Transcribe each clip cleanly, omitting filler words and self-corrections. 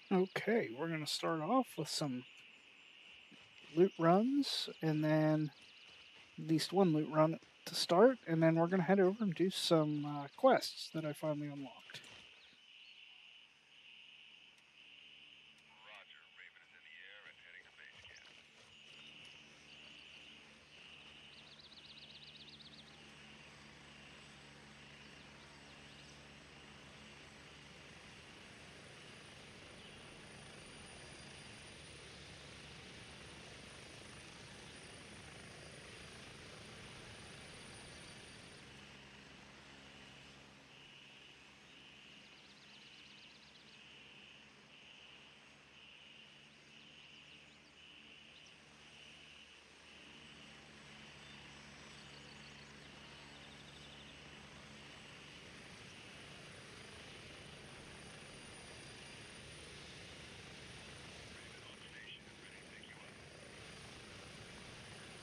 Okay, we're going to start off with some loot runs, and then at least one loot run to start, and then we're going to head over and do some quests that I finally unlocked.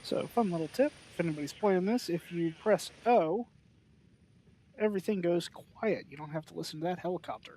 So, fun little tip if anybody's playing this, if you press O, everything goes quiet. You don't have to listen to that helicopter.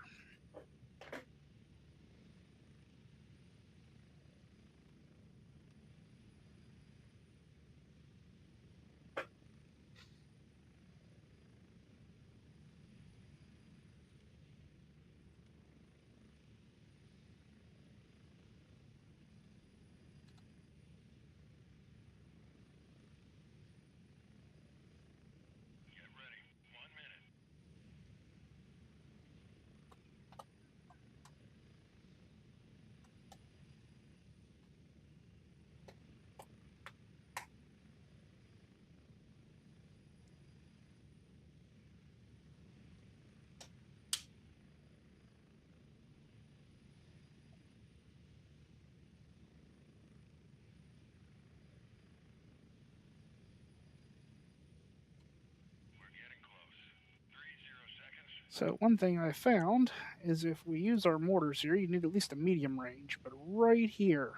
So, one thing I found is if we use our mortars here, you need at least a medium range, but right here,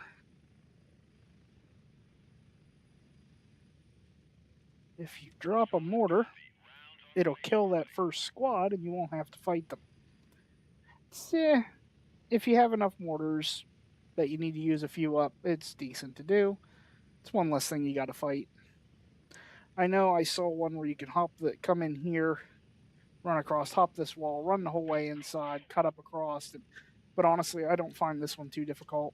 if you drop a mortar, it'll kill that first squad and you won't have to fight them. If you have enough mortars that you need to use a few up, it's decent to do. It's one less thing you got to fight. I know I saw one where you can come in here, run across, hop this wall, run the whole way inside, cut up across. But honestly, I don't find this one too difficult.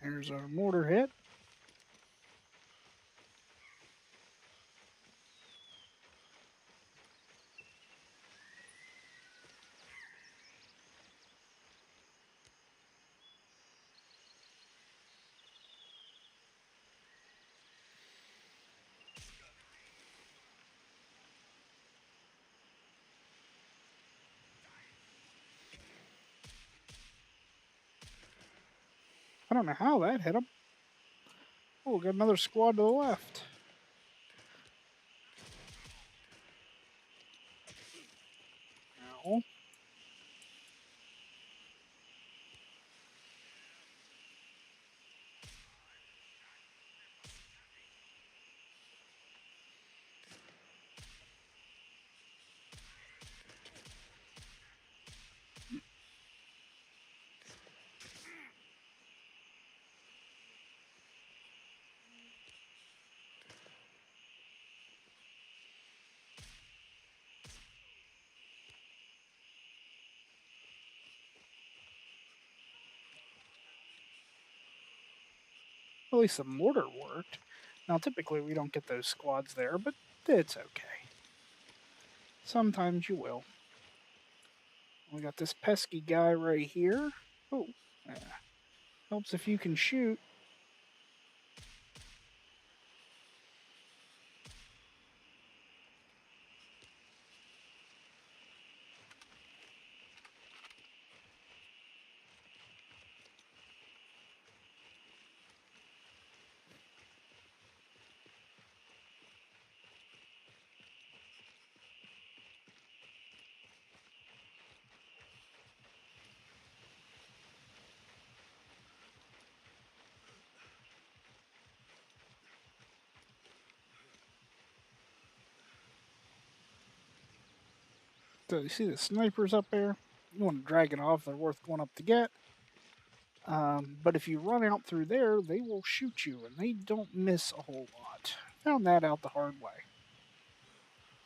Here's our mortar hit. I don't know how that hit him. Oh, got another squad to the left. Ow. At least the mortar worked. Now, typically we don't get those squads there, but it's okay. Sometimes you will. We got this pesky guy right here. Oh, yeah. Helps if you can shoot. So you see the snipers up there? You want to drag it off, they're worth going up to get. But if you run out through there, they will shoot you, and they don't miss a whole lot. Found that out the hard way.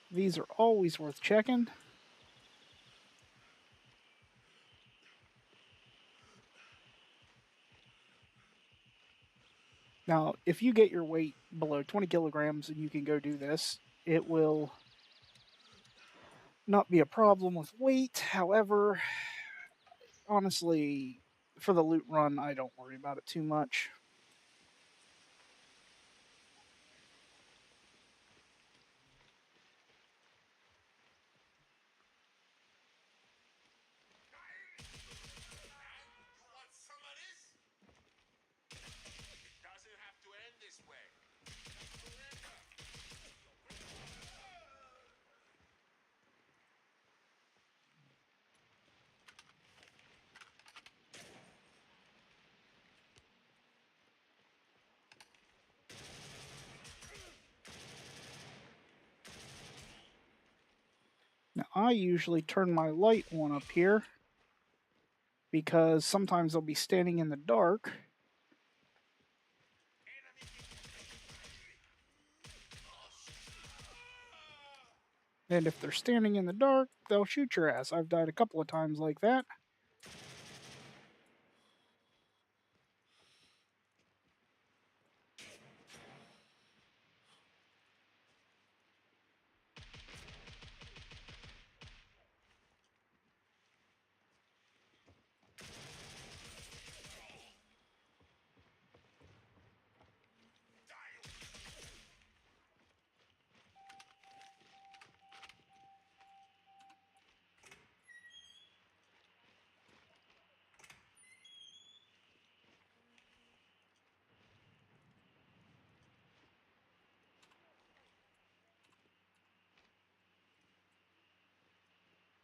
These are always worth checking. Now, if you get your weight below 20 kilograms and you can go do this, it will not be a problem with weight. However, honestly, for the loot run, I don't worry about it too much. Now, I usually turn my light on up here because sometimes they'll be standing in the dark. And if they're standing in the dark, they'll shoot your ass. I've died a couple of times like that.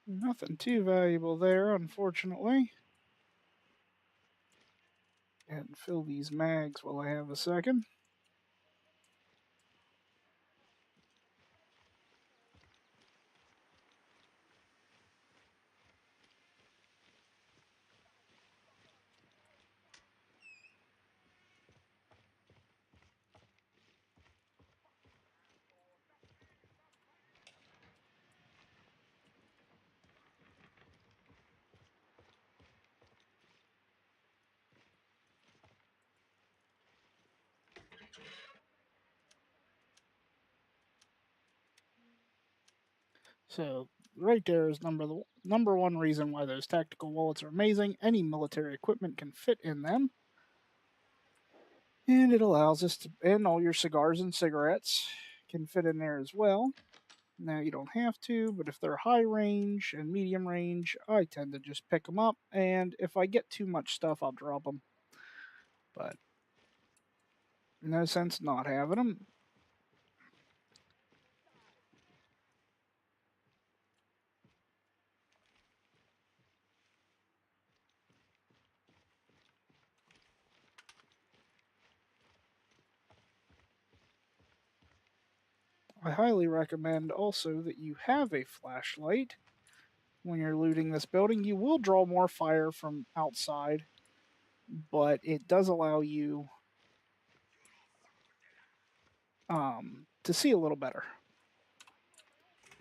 Nothing too valuable there, unfortunately. And fill these mags while I have a second. So right there is number one reason why those tactical wallets are amazing. Any military equipment can fit in them. And it allows us to, and all your cigars and cigarettes can fit in there as well. Now you don't have to, but if they're high range and medium range, I tend to just pick them up. And if I get too much stuff, I'll drop them. But no sense not having them. I highly recommend also that you have a flashlight when you're looting this building. You will draw more fire from outside, but it does allow you to see a little better.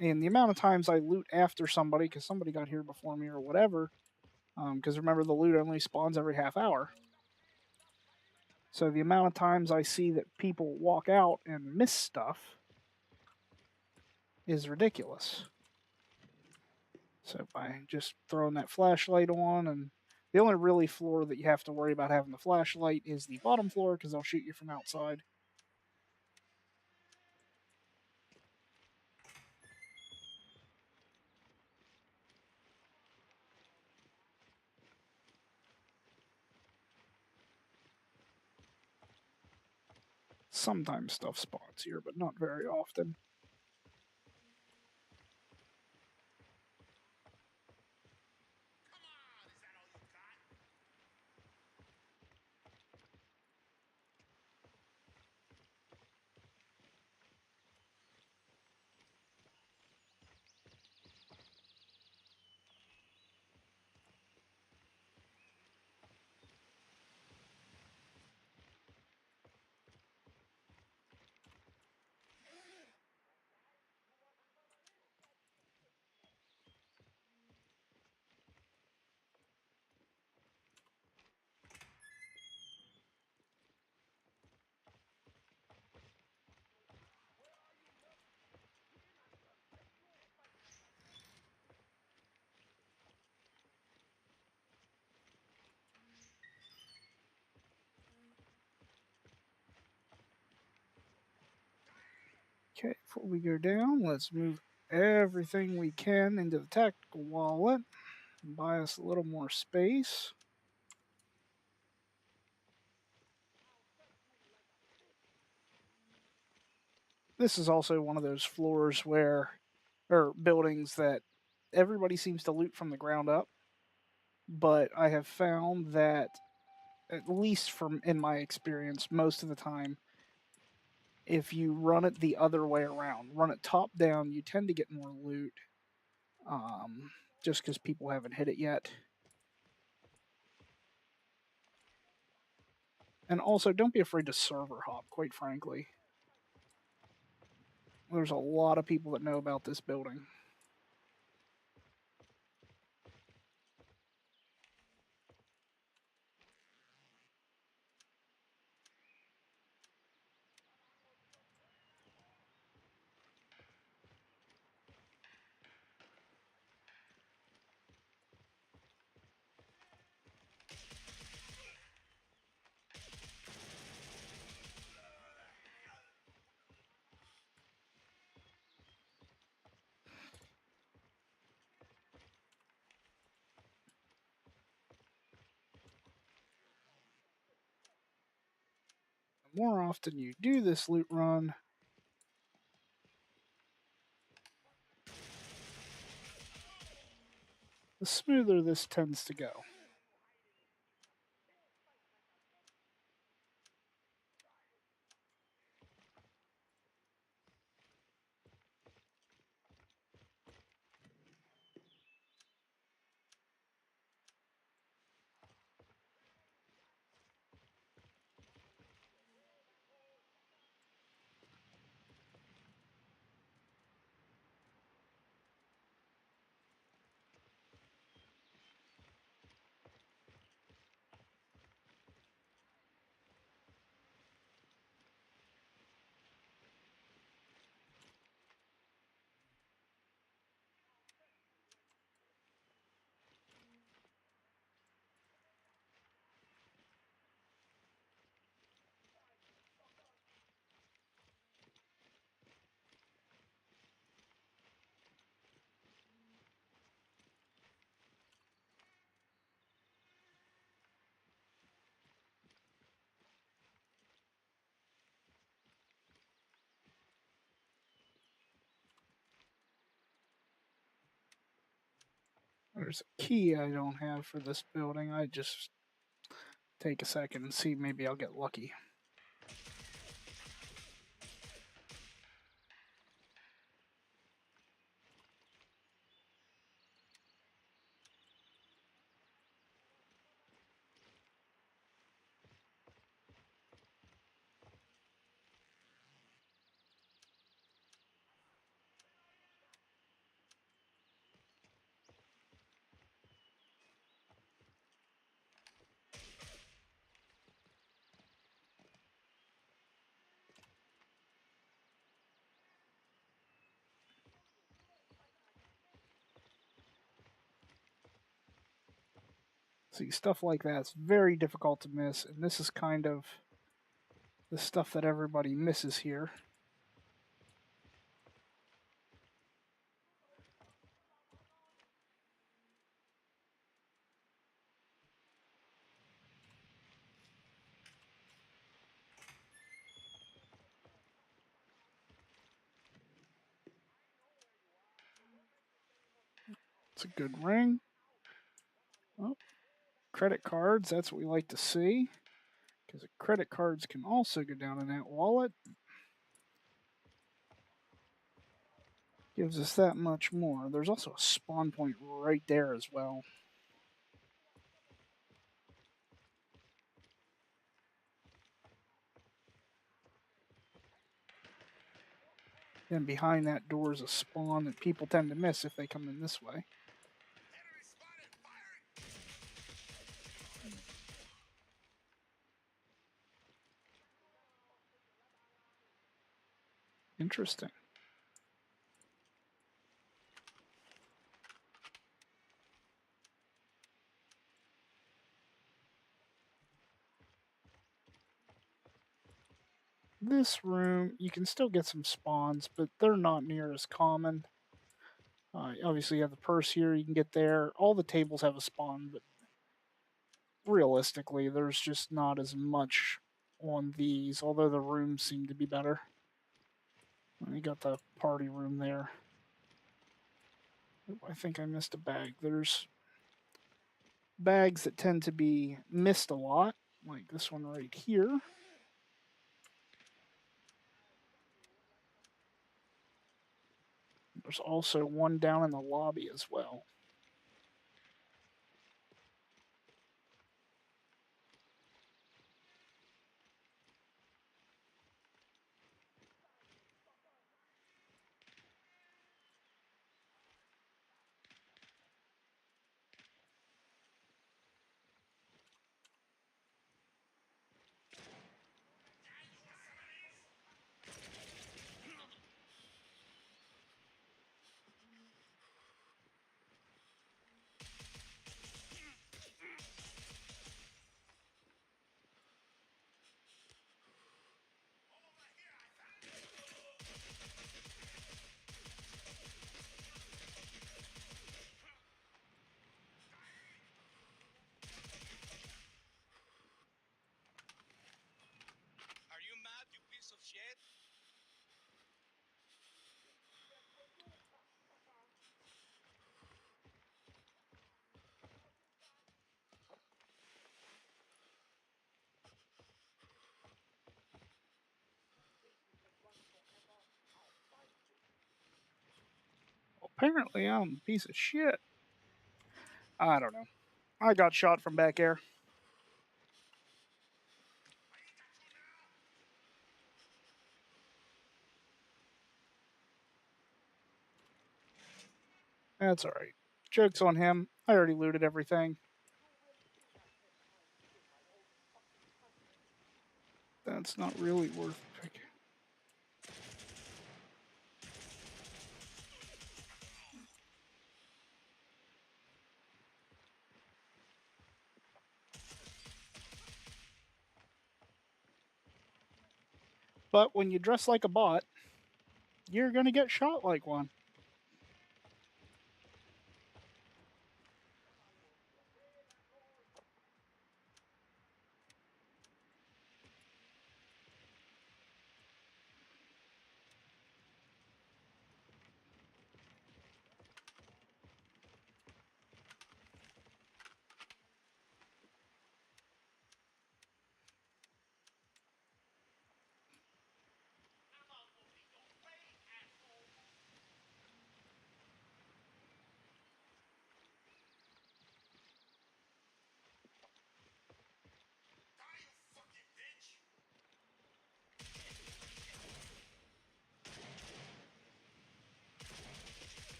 And the amount of times I loot after somebody because somebody got here before me or whatever, because remember the loot only spawns every half hour. So the amount of times I see that people walk out and miss stuff is ridiculous. So by just throwing that flashlight on, and the only really floor that you have to worry about having the flashlight is the bottom floor because they'll shoot you from outside. Sometimes stuff spawns here, but not very often. Okay, before we go down, let's move everything we can into the tactical wallet and buy us a little more space. This is also one of those floors where, or buildings that everybody seems to loot from the ground up. But I have found that, at least from in my experience, most of the time, if you run it the other way around, run it top down, you tend to get more loot. Just because people haven't hit it yet. And also, don't be afraid to server hop, quite frankly. There's a lot of people that know about this building. The more often you do this loot run, the smoother this tends to go. There's a key I don't have for this building. I just take a second and see, maybe I'll get lucky. See, stuff like that's very difficult to miss, and this is kind of the stuff that everybody misses here. It's a good ring. Oh, credit cards, that's what we like to see. Because credit cards can also go down in that wallet. Gives us that much more. There's also a spawn point right there as well. Then behind that door is a spawn that people tend to miss if they come in this way. Interesting. This room, you can still get some spawns, but they're not near as common. Obviously, you have the purse here, you can get there. All the tables have a spawn, but realistically, there's just not as much on these, although the rooms seem to be better. You got the party room there. I think I missed a bag. There's bags that tend to be missed a lot, like this one right here. There's also one down in the lobby as well. Apparently, I'm a piece of shit. I don't know. I got shot from back air. That's alright. Joke's on him. I already looted everything. That's not really worth picking. But when you dress like a bot, you're going to get shot like one.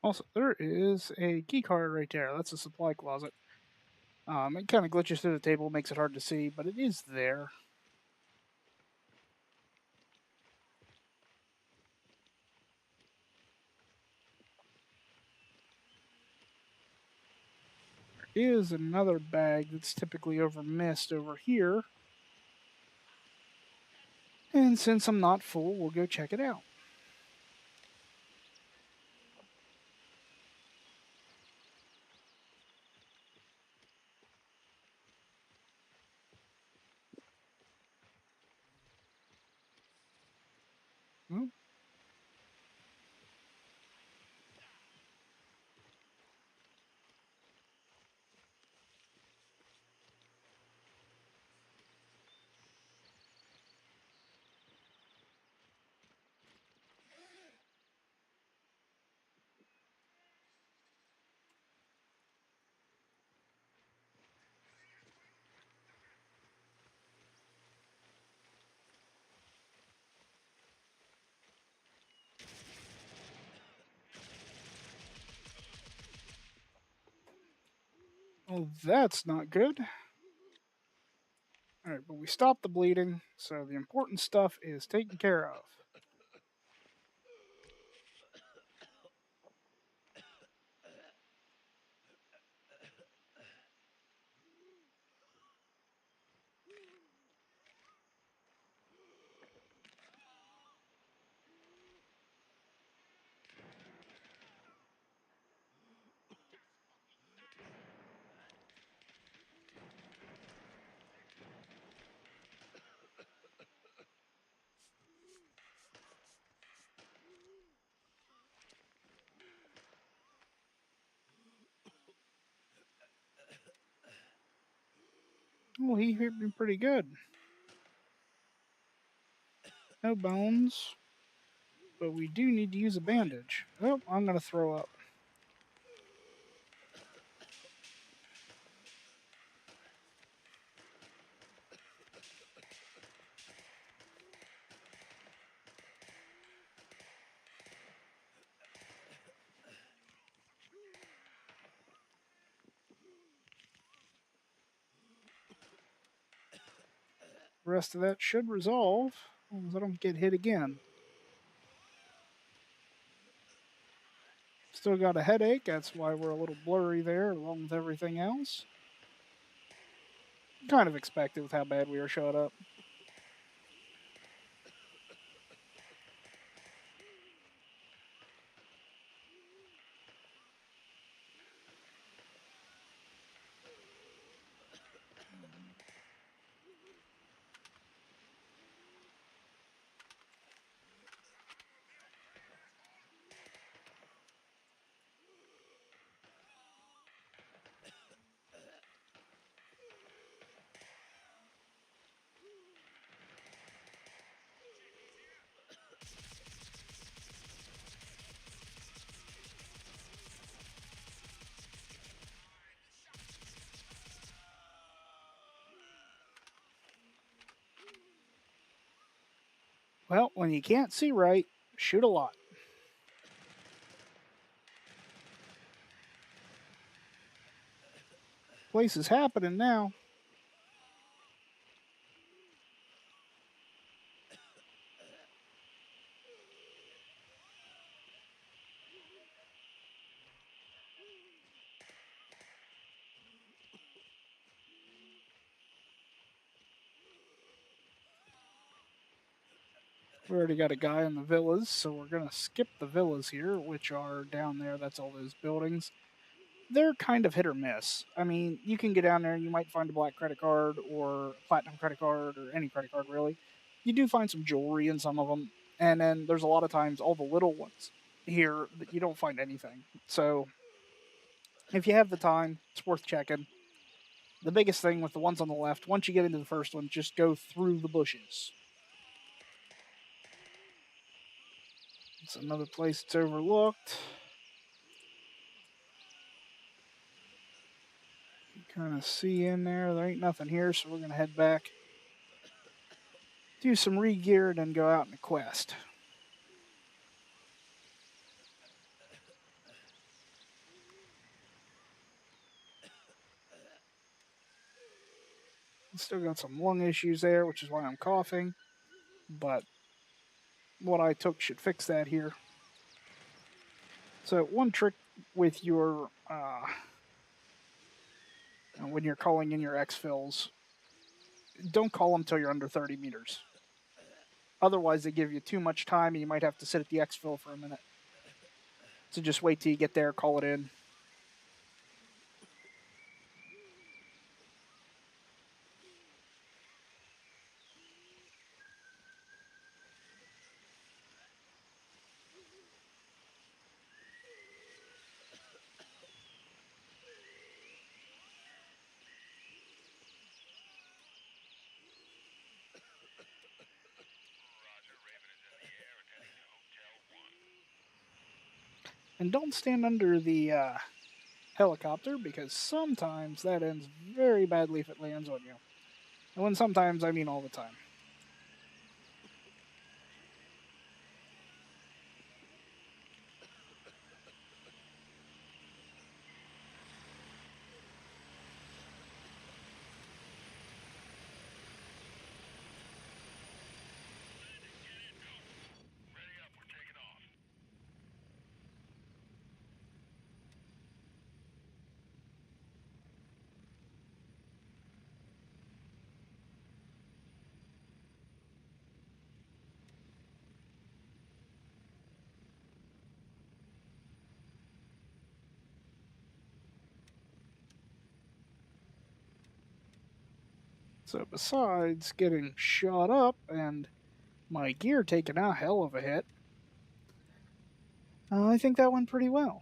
Also, there is a key card right there. That's a supply closet. It kind of glitches through the table, makes it hard to see, but it is there. There is another bag that's typically overmissed over here. And since I'm not full, we'll go check it out. Well, Oh, that's not good. All right, but we stopped the bleeding, so the important stuff is taken care of. Well, he hit me pretty good. No bones, but we do need to use a bandage. Oh, I'm going to throw up. The rest of that should resolve, as long as I don't get hit again. Still got a headache, that's why we're a little blurry there, along with everything else. Kind of expected with how bad we were shot up. Well, when you can't see right, shoot a lot. Place is happening now. We already got a guy in the villas, so we're going to skip the villas here, which are down there. That's all those buildings. They're kind of hit or miss. I mean, you can get down there and you might find a black credit card or platinum credit card or any credit card, really. You do find some jewelry in some of them. And then there's a lot of times all the little ones here that you don't find anything. So if you have the time, it's worth checking. The biggest thing with the ones on the left, once you get into the first one, just go through the bushes. It's another place that's overlooked. You kind of see in there. There ain't nothing here, so we're going to head back, do some re-gear, and then go out on a quest. Still got some lung issues there, which is why I'm coughing. But what I took should fix that here. So one trick with your when you're calling in your exfils, don't call them till you're under 30 meters. Otherwise, they give you too much time, and you might have to sit at the exfil for a minute. So just wait till you get there, call it in. And don't stand under the helicopter, because sometimes that ends very badly if it lands on you. And when sometimes, I mean all the time. So besides getting shot up and my gear taking a hell of a hit, I think that went pretty well.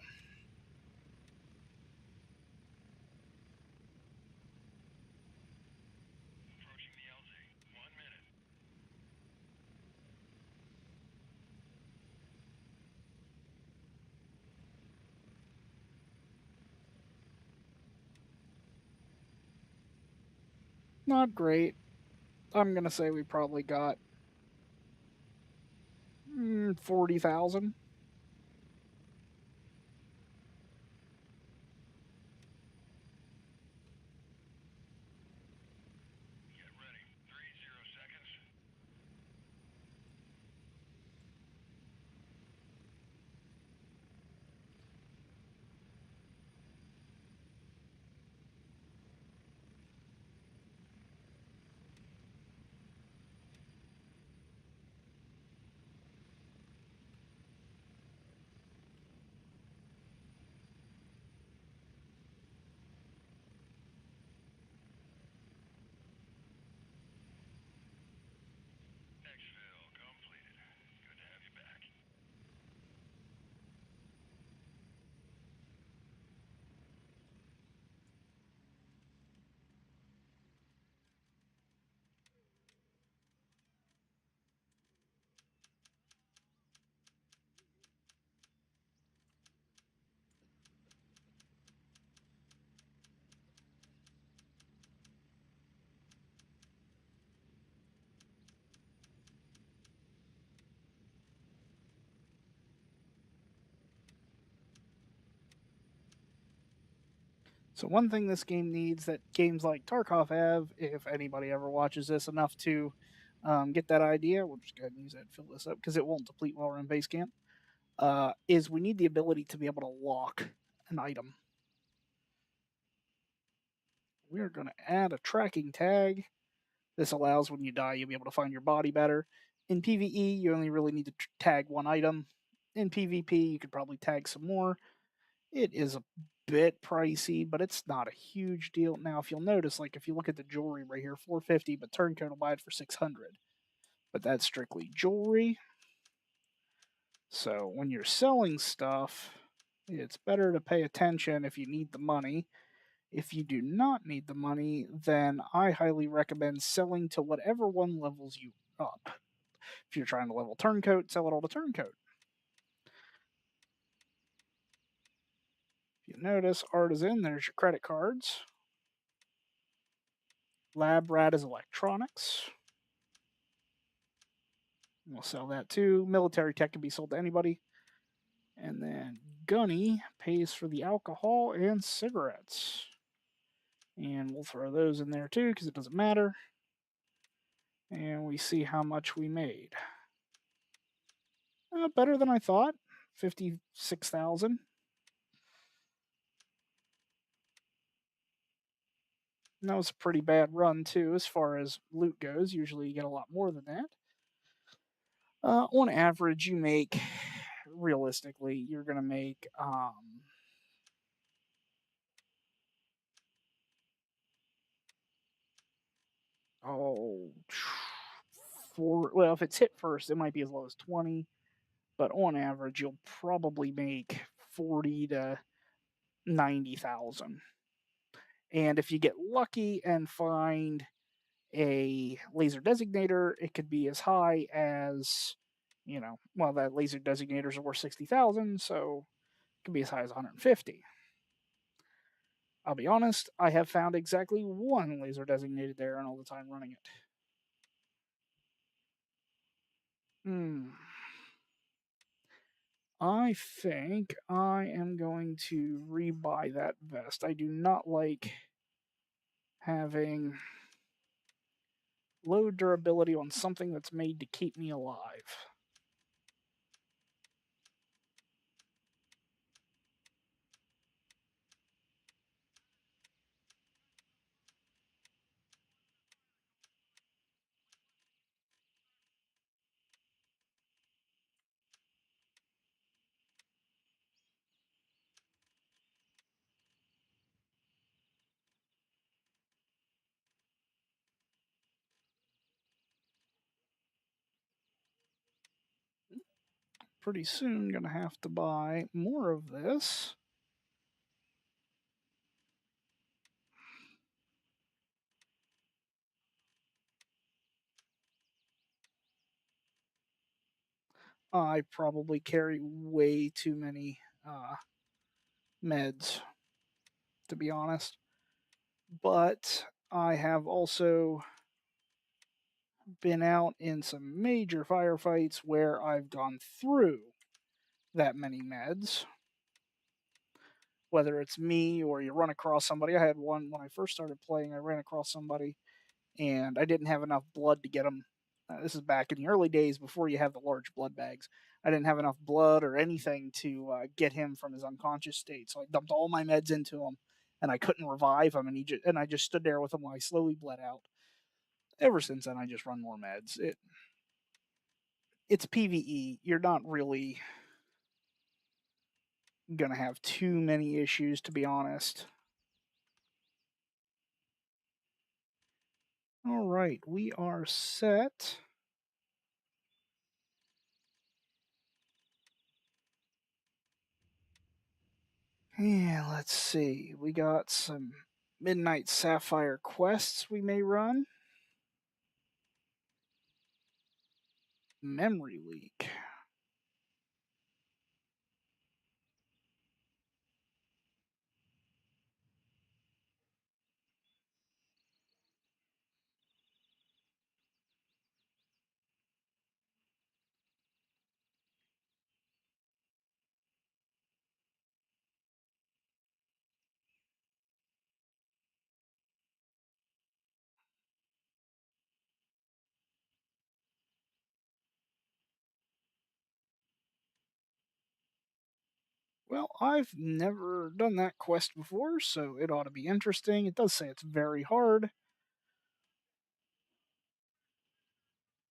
Not great. I'm gonna say we probably got 40,000. So one thing this game needs that games like Tarkov have, if anybody ever watches this enough to get that idea, we'll just go ahead and use that and fill this up because it won't deplete while we're in base camp. Is we need the ability to be able to lock an item. We're going to add a tracking tag. This allows when you die, you'll be able to find your body better. In PvE, you only really need to tag one item. In PvP, you could probably tag some more. It is a bit pricey, but it's not a huge deal. Now, if you'll notice, like if you look at the jewelry right here, 450, but Turncoat will buy it for 600. But that's strictly jewelry. So when you're selling stuff, it's better to pay attention if you need the money. If you do not need the money, then I highly recommend selling to whatever one levels you up. If you're trying to level Turncoat, sell it all to Turncoat. If you notice, Artisan, there's your credit cards. Lab Rat is electronics. We'll sell that too. Military tech can be sold to anybody. And then Gunny pays for the alcohol and cigarettes. And we'll throw those in there too because it doesn't matter. And we see how much we made. Better than I thought. 56,000. That was a pretty bad run too as far as loot goes. Usually you get a lot more than that. On average, you make, realistically, you're going to make oh, if it's hit first, it might be as low as 20, but on average, you'll probably make 40 to 90,000. And if you get lucky and find a laser designator, it could be as high as, well, that laser designator is worth 60,000, so it could be as high as 150. I'll be honest, I have found exactly one laser designated there and all the time running it. I think I am going to rebuy that vest. I do not like having low durability on something that's made to keep me alive. pretty soon going to have to buy more of this. I probably carry way too many meds, to be honest. But I have also been out in some major firefights where I've gone through that many meds. Whether it's me or you run across somebody. I had one when I first started playing. I ran across somebody and I didn't have enough blood to get him. This is back in the early days before you have the large blood bags. I didn't have enough blood or anything to get him from his unconscious state, so I dumped all my meds into him, and I couldn't revive him, and I just stood there with him while he slowly bled out. Ever since then, I just run more meds. It's PVE. You're not really gonna have too many issues, to be honest. All right, we are set. Yeah, let's see. We got some Midnight Sapphire quests we may run. Memory leak. Well, I've never done that quest before, so it ought to be interesting. It does say it's very hard.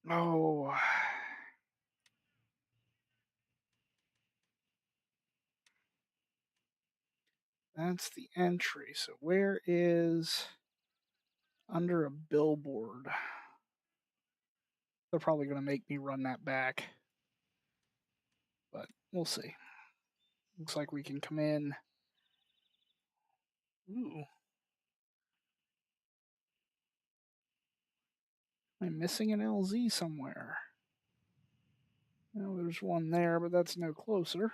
Oh, that's the entry. So where is under a billboard? They're probably going to make me run that back, but we'll see. Looks like we can come in. Ooh, I'm missing an LZ somewhere. Well, there's one there, but that's no closer.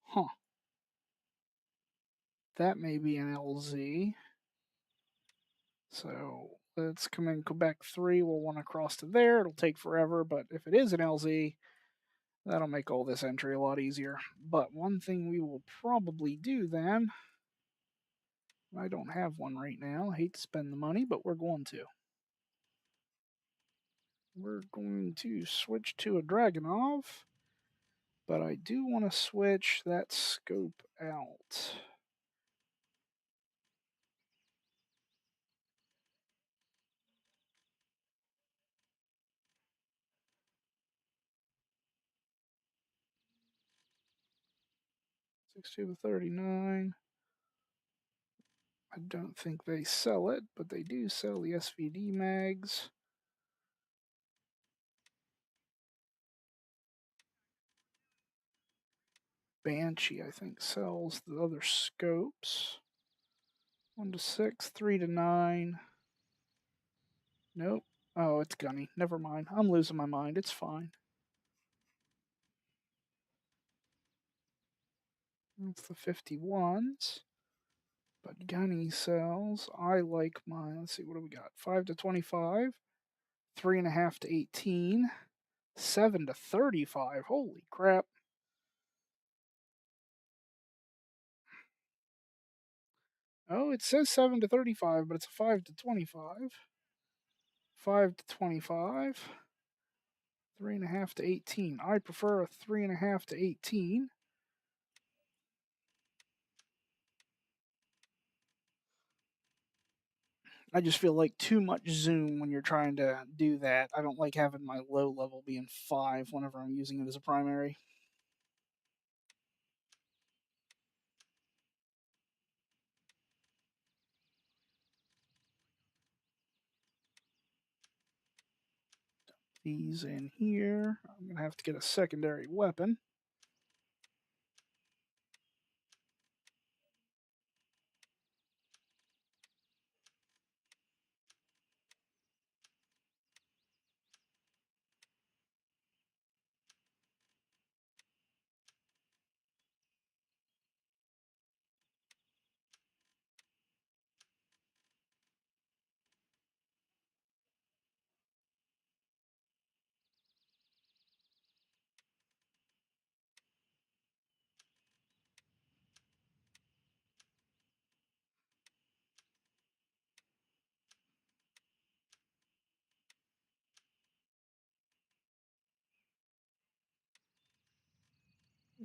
Huh. That may be an LZ. So let's come in Quebec 3. We'll want to cross to there. It'll take forever, but if it is an LZ, that'll make all this entry a lot easier. But one thing we will probably do then, I don't have one right now. I hate to spend the money, but we're going to. We're going to switch to a Dragonov, but I do want to switch that scope out. Six to 39. I don't think they sell it, but they do sell the SVD mags. Banshee, I think, sells the other scopes. 1 to 6, 3 to 9. Nope. Oh, it's Gunny. Never mind. I'm losing my mind. It's fine. That's the 51s. But Gunny sells. I like mine. Let's see, what do we got? 5 to 25. 3.5 to 18. 7 to 35. Holy crap. Oh, it says 7 to 35, but it's a 5 to 25. 5 to 25. 3.5 to 18. I prefer a 3.5 to 18. I just feel like too much zoom when you're trying to do that. I don't like having my low level being 5 whenever I'm using it as a primary. these in here. I'm going to have to get a secondary weapon.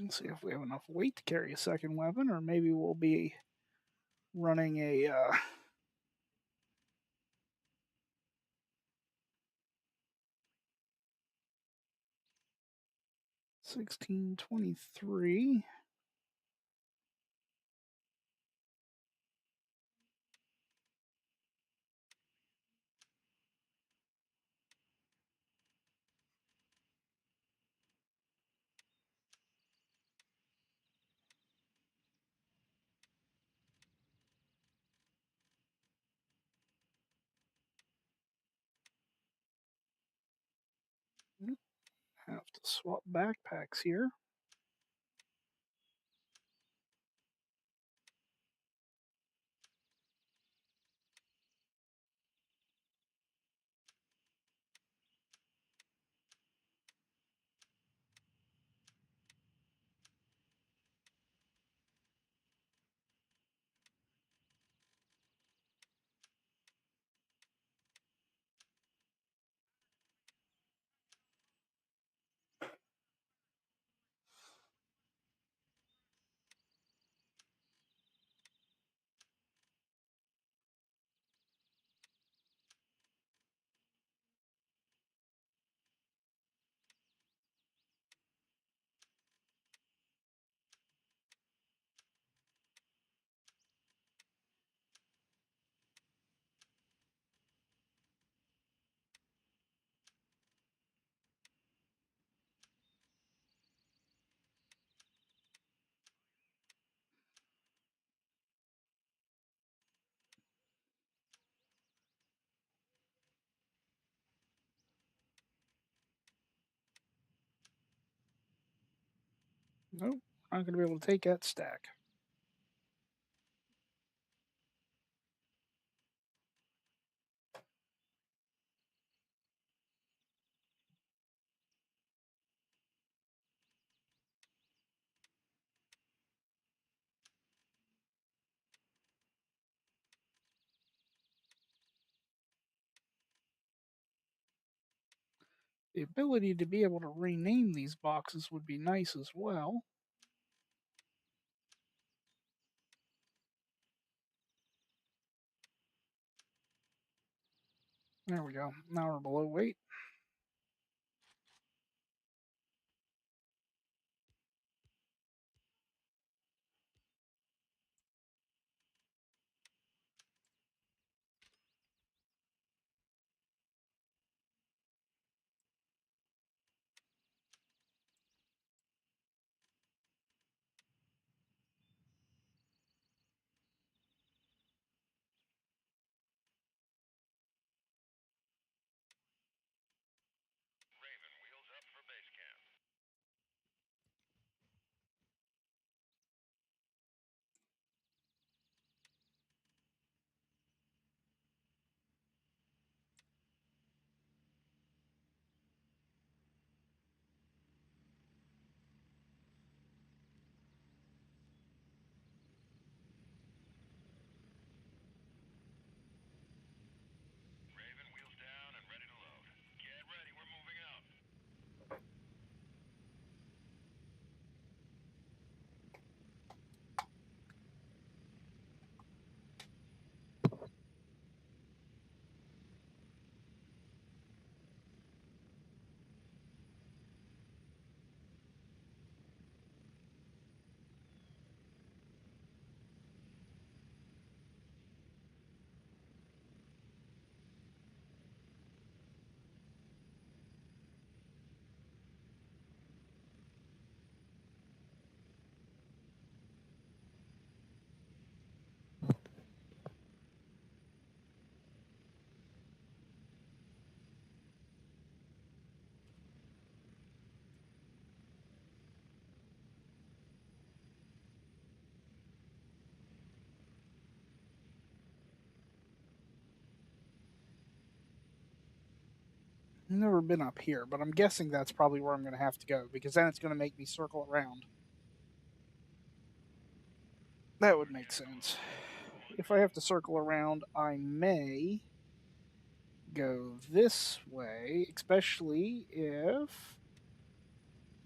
Let's see if we have enough weight to carry a second weapon, or maybe we'll be running a 1623. Have to swap backpacks here. Nope, not going to be able to take that stack. The ability to be able to rename these boxes would be nice as well. There we go. Now we're below weight. Never been up here, but I'm guessing that's probably where I'm going to have to go because then it's going to make me circle around. That would make sense. If I have to circle around, I may go this way, especially if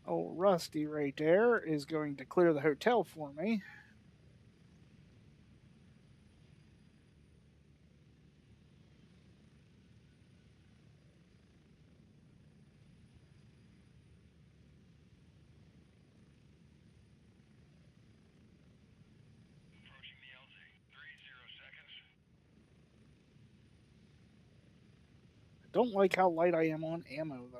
old Rusty right there is going to clear the hotel for me. I don't like how light I am on ammo, though.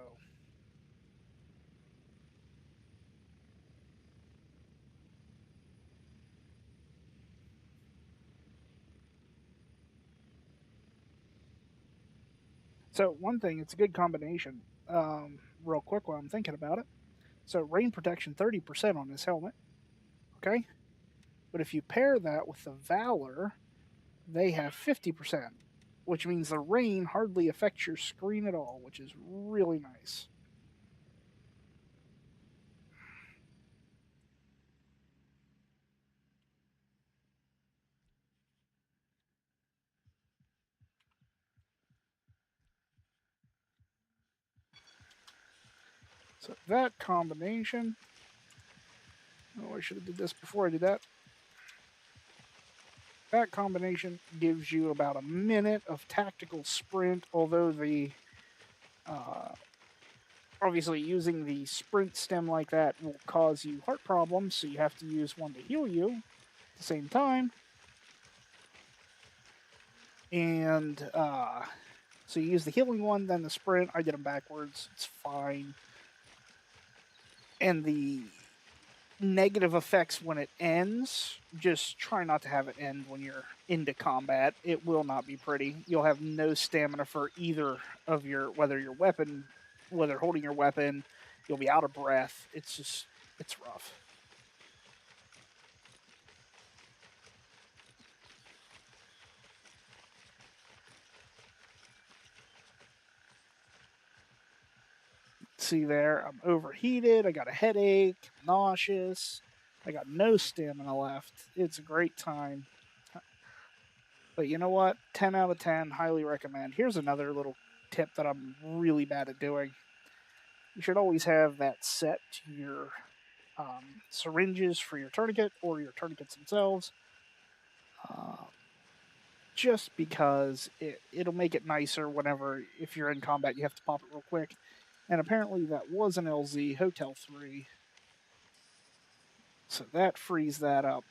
So, one thing, it's a good combination. Real quick while I'm thinking about it. So, rain protection 30% on this helmet. Okay? But if you pair that with the Valor, they have 50%, which means the rain hardly affects your screen at all, which is really nice. So that combination. Oh, I should have did this before I did that. That combination gives you about a minute of tactical sprint, although the uh, obviously using the sprint stem like that will cause you heart problems, so you have to use one to heal you at the same time. And so you use the healing one, then the sprint. I did them backwards. It's fine. And the negative effects when it ends, just try not to have it end when you're into combat. It will not be pretty. You'll have no stamina for either of your, whether holding your weapon, you'll be out of breath. It's rough. See there, I'm overheated, I got a headache, nauseous, I got no stamina left. It's a great time. But you know what? 10 out of 10, highly recommend. Here's another little tip that I'm really bad at doing. You should always have that set to your syringes for your tourniquet or your tourniquets themselves, uh, just because it'll make it nicer whenever, if you're in combat, you have to pop it real quick. And apparently that was an LZ Hotel 3, so that frees that up.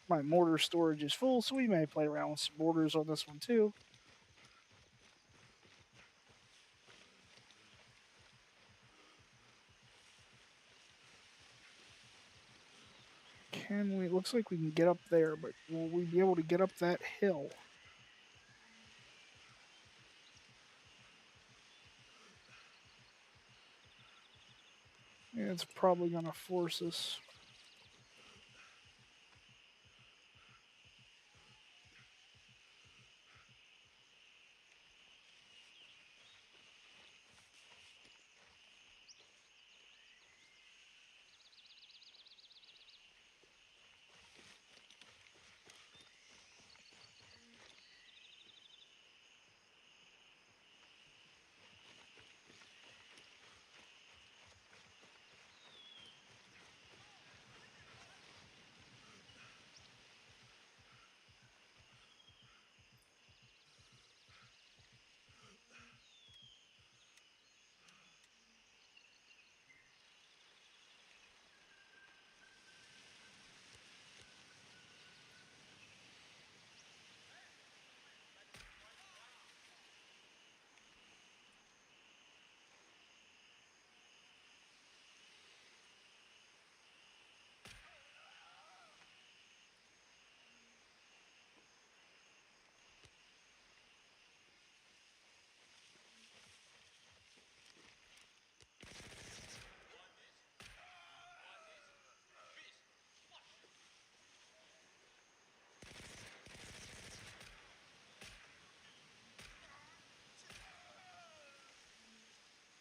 My mortar storage is full, so we may play around with some mortars on this one too. Can we? Looks like we can get up there, but will we be able to get up that hill? Yeah, it's probably going to force us.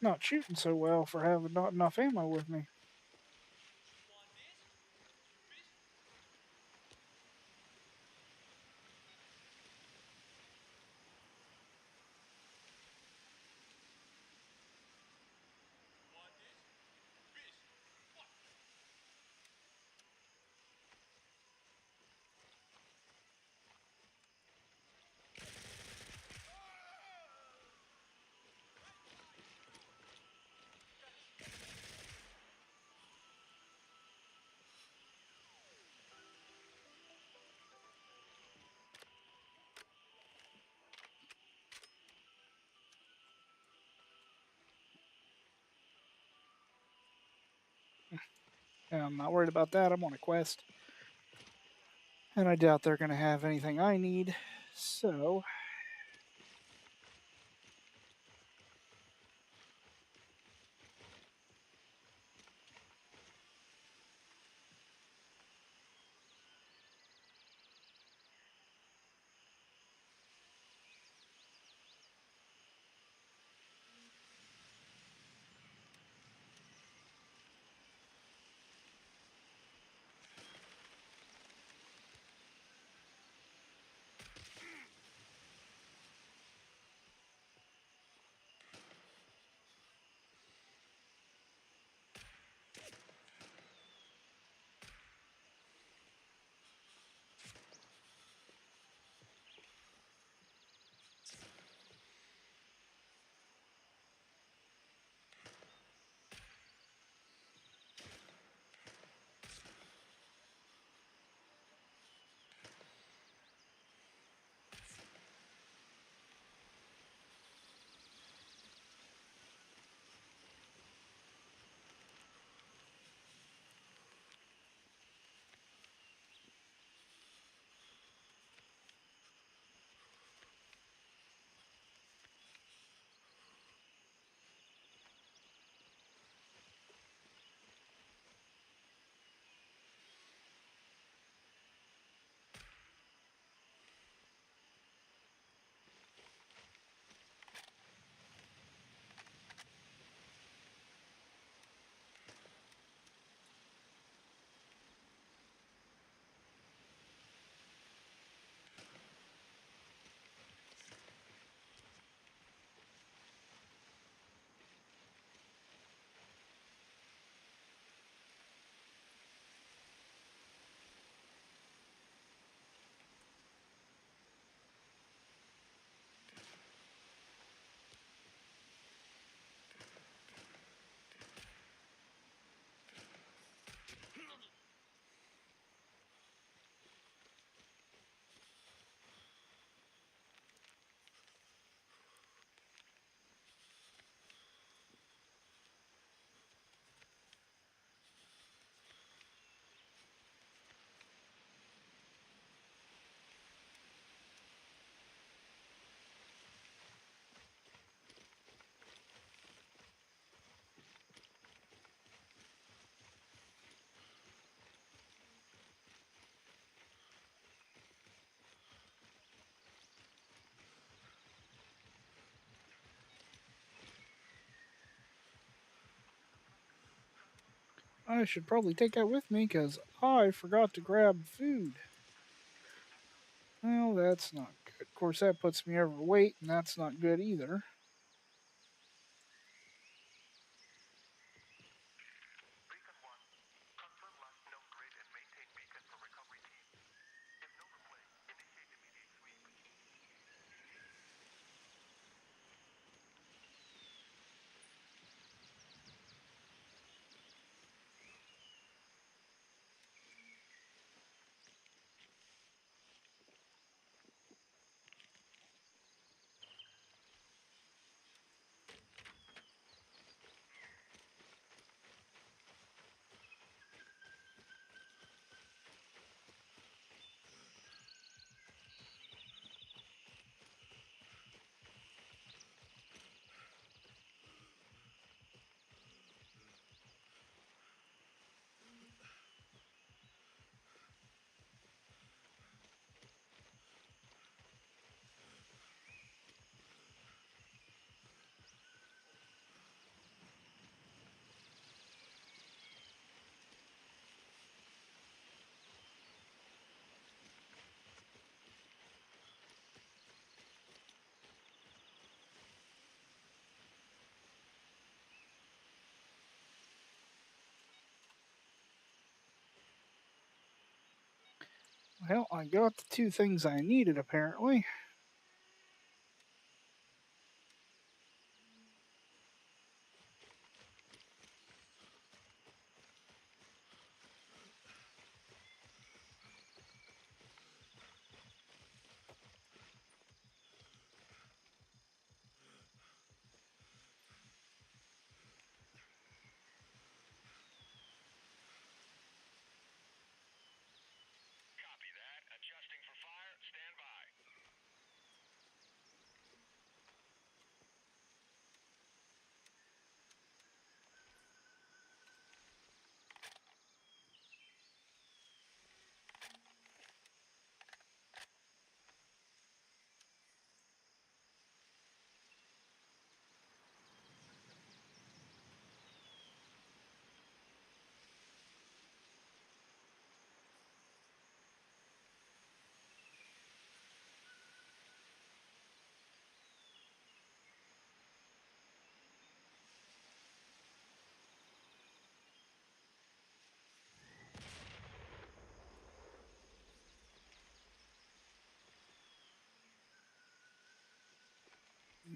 not shooting so well for having not enough ammo with me. And I'm not worried about that. I'm on a quest. And I doubt they're going to have anything I need. So, I should probably take that with me because I forgot to grab food. Well, that's not good. Of course, that puts me overweight, and that's not good either. Well, I got the two things I needed apparently.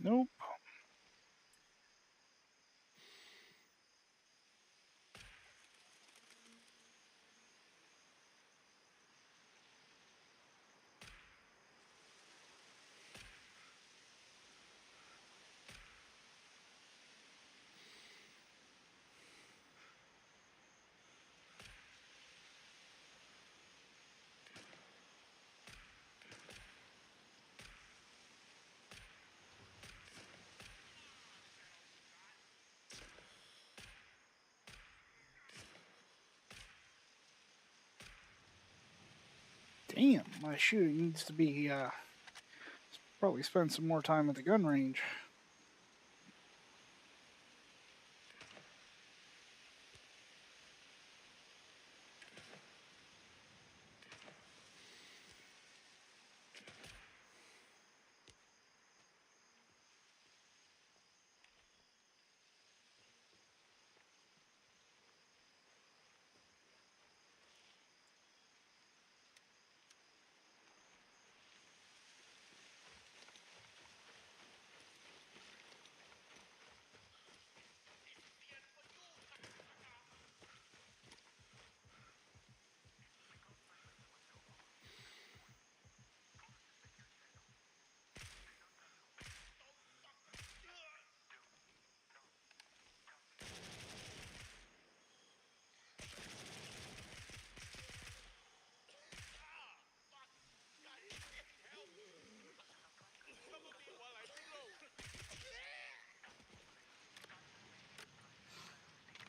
Nope. Damn, my shooting needs to be probably spend some more time at the gun range.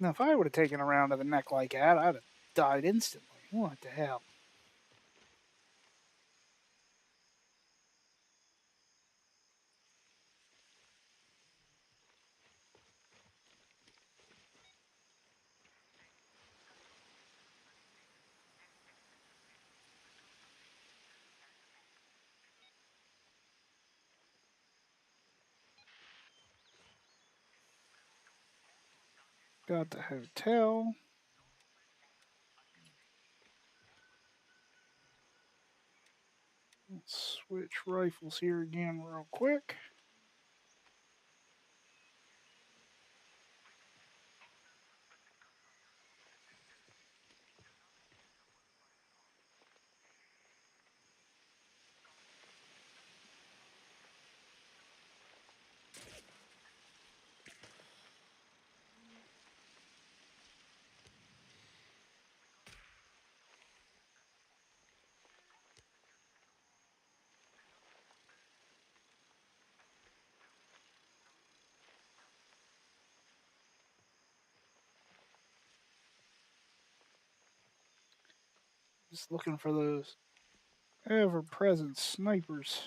Now, if I would have taken a round to the neck like that, I'd have died instantly. What the hell? Got the hotel. Let's switch rifles here again real quick. Just looking for those ever-present snipers.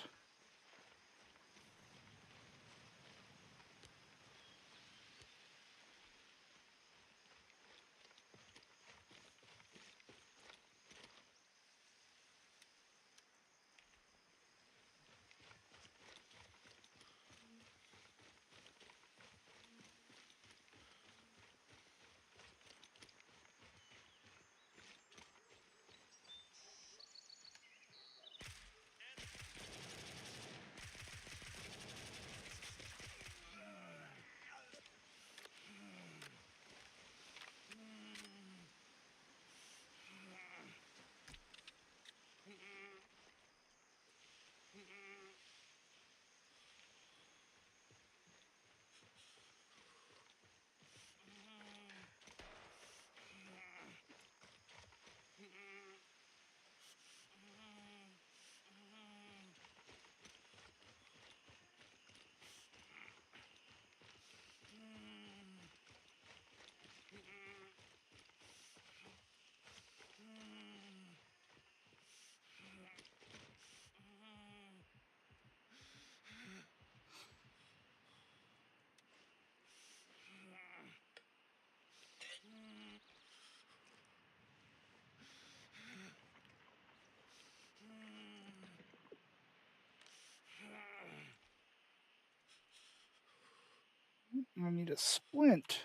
I need a splint.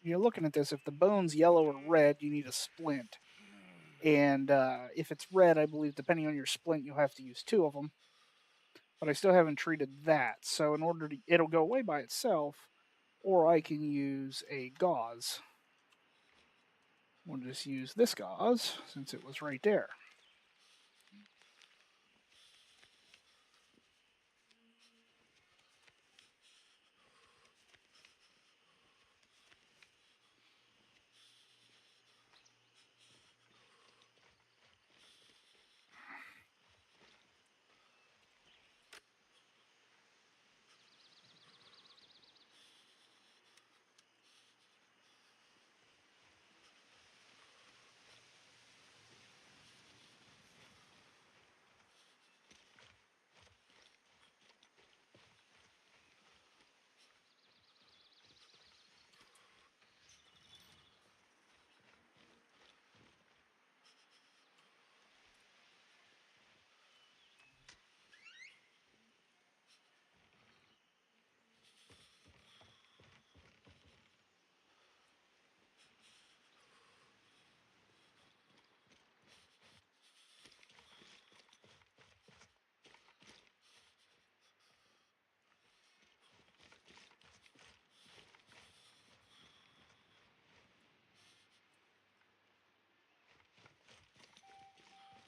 You're looking at this. If the bone's yellow or red, you need a splint. And if it's red, I believe, depending on your splint, you'll have to use 2 of them. But I still haven't treated that. So in order to, it'll go away by itself, or I can use a gauze. We'll just use this gauze since it was right there.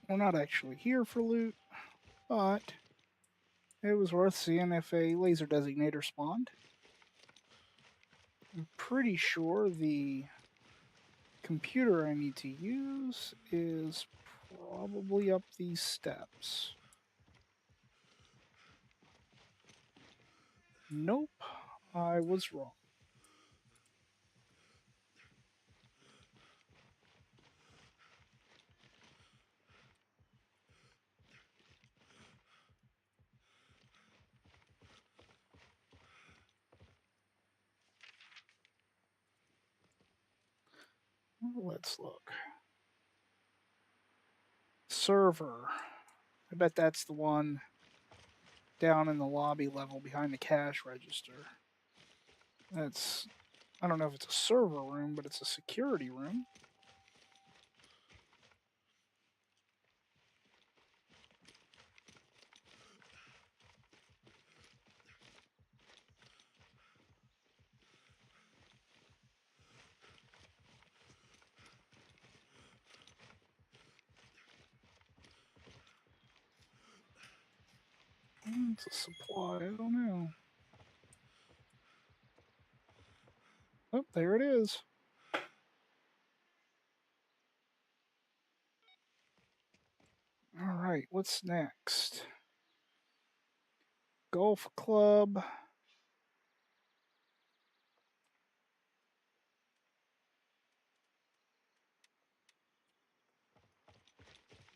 We're not actually here for loot, but it was worth seeing if a laser designator spawned. I'm pretty sure the computer I need to use is probably up these steps. Nope, I was wrong. Let's look. Server. I bet that's the one down in the lobby level behind the cash register. That's, I don't know if it's a server room, but it's a security room. It's a supply, I don't know. Oh, there it is. All right, what's next? Golf club.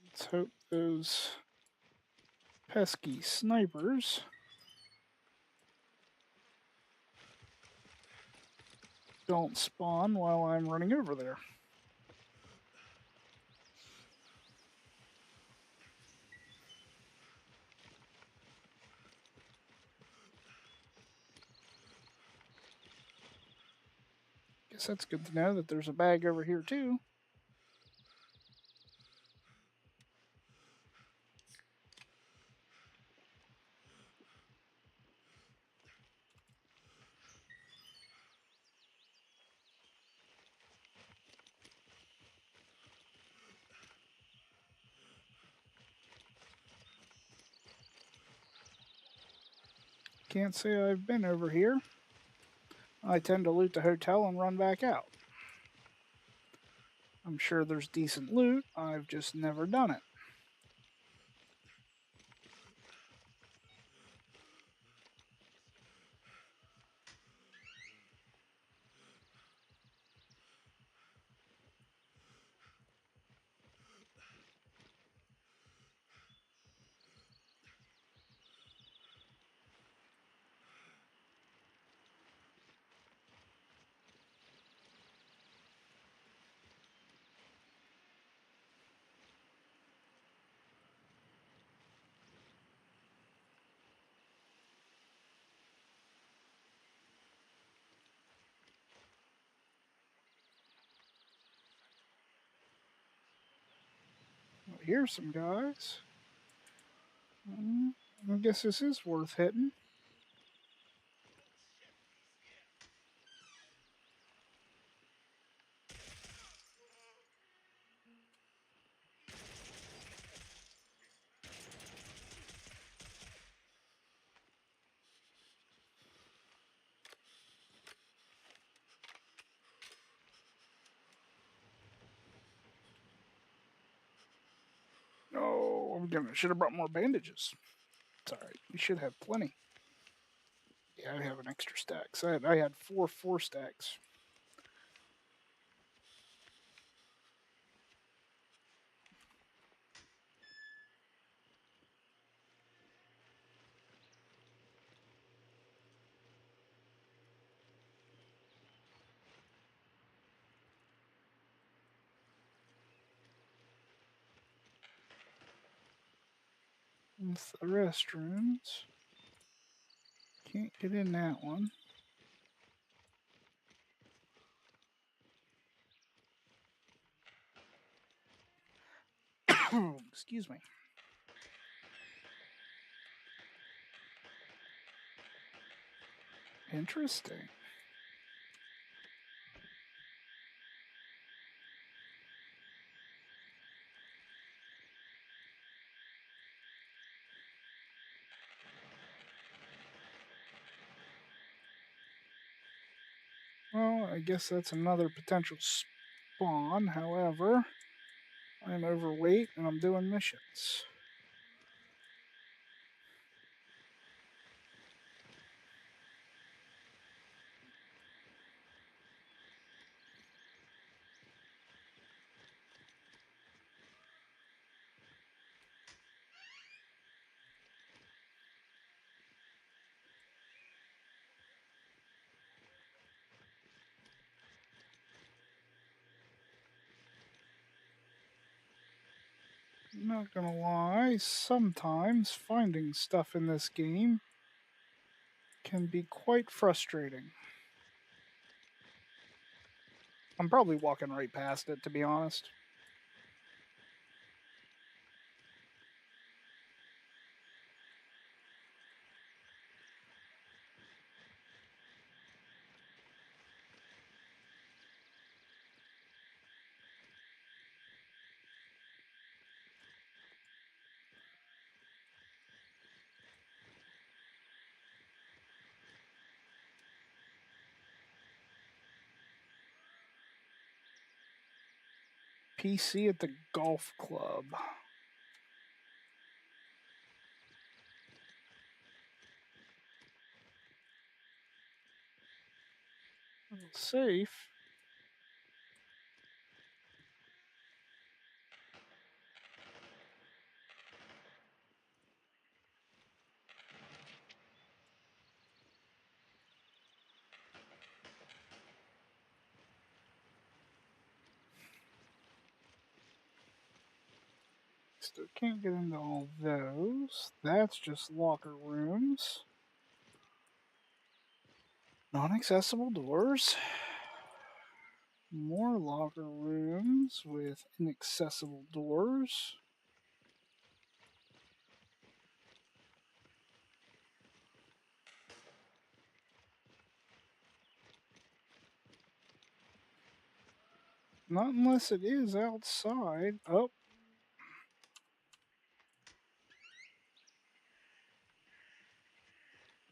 Let's hope those pesky snipers don't spawn while I'm running over there. Guess that's good to know that there's a bag over here too. Can't say I've been over here. I tend to loot the hotel and run back out. I'm sure there's decent loot, I've just never done it. hear some guys. I guess this is worth hitting. Oh, should have brought more bandages. It's alright. We should have plenty. Yeah, I have an extra stack. So I had four stacks. With the restrooms. Can't get in that one. Excuse me. Interesting. Well, I guess that's another potential spawn. However, I'm overweight and I'm doing missions. Not gonna lie, sometimes finding stuff in this game can be quite frustrating. I'm probably walking right past it, to be honest. PC at the golf club. Safe. Still can't get into all those. That's just locker rooms. Non-accessible doors. More locker rooms with inaccessible doors. Not unless it is outside. Oh.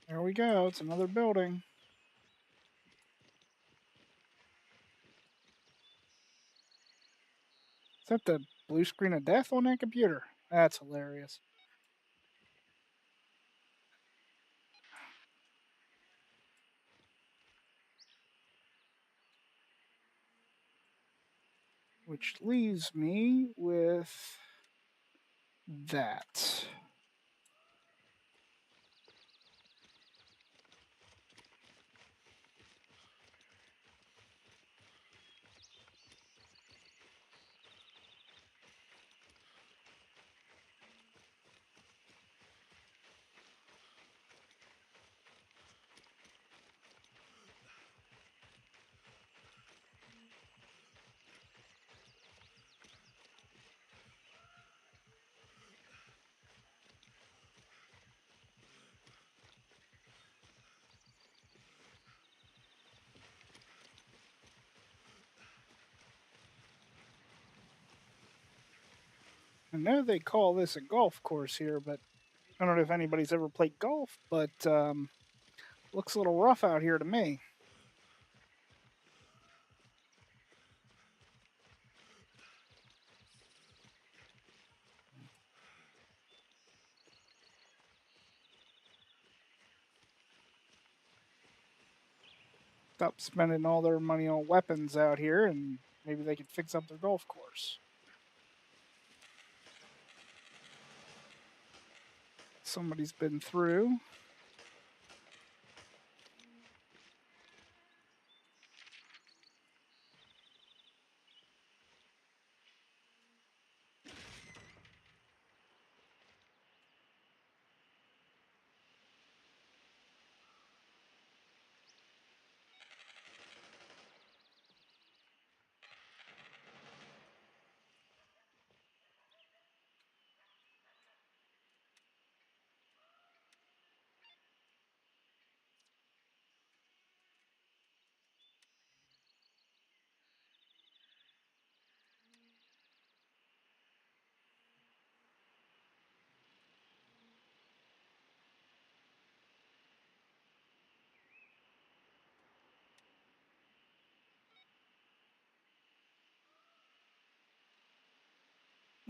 There we go. It's another building. Is that the blue screen of death on that computer? That's hilarious. Which leaves me with that. I know they call this a golf course here, but I don't know if anybody's ever played golf, but looks a little rough out here to me. Stop spending all their money on weapons out here, and maybe they could fix up their golf course. Somebody's been through.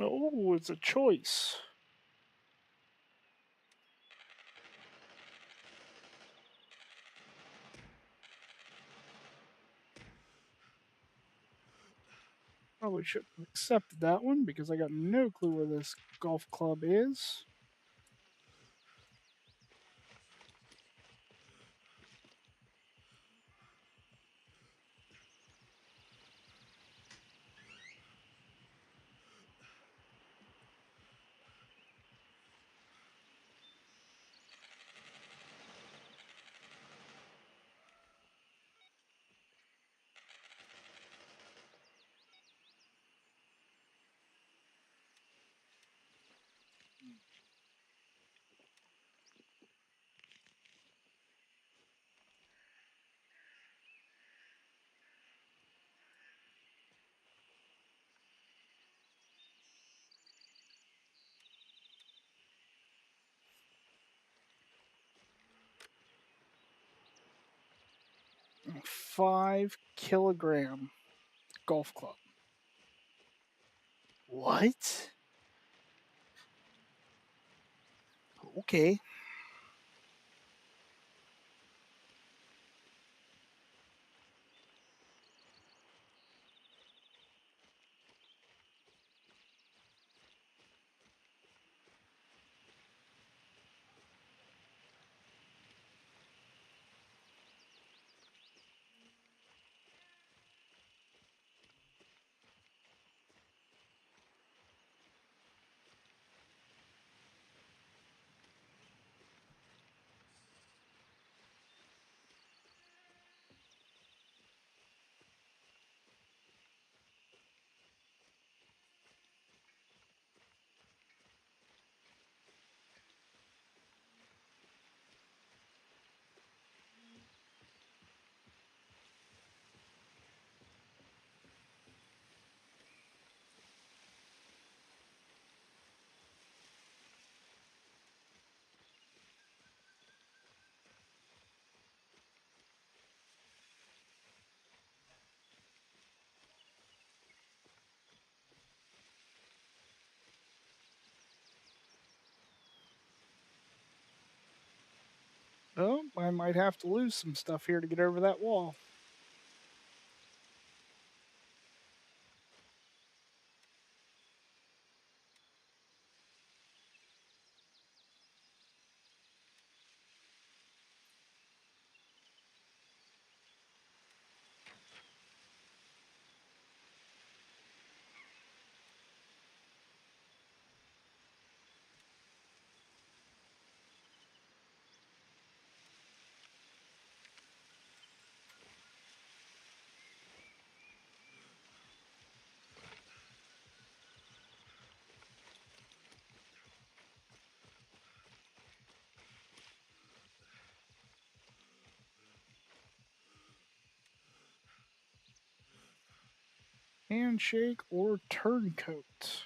Oh, it's a choice. Probably shouldn't have accepted that one because I got no clue where this golf club is. A 5 kilogram golf club. What? Okay. Oh, I might have to lose some stuff here to get over that wall. Handshake or turncoat.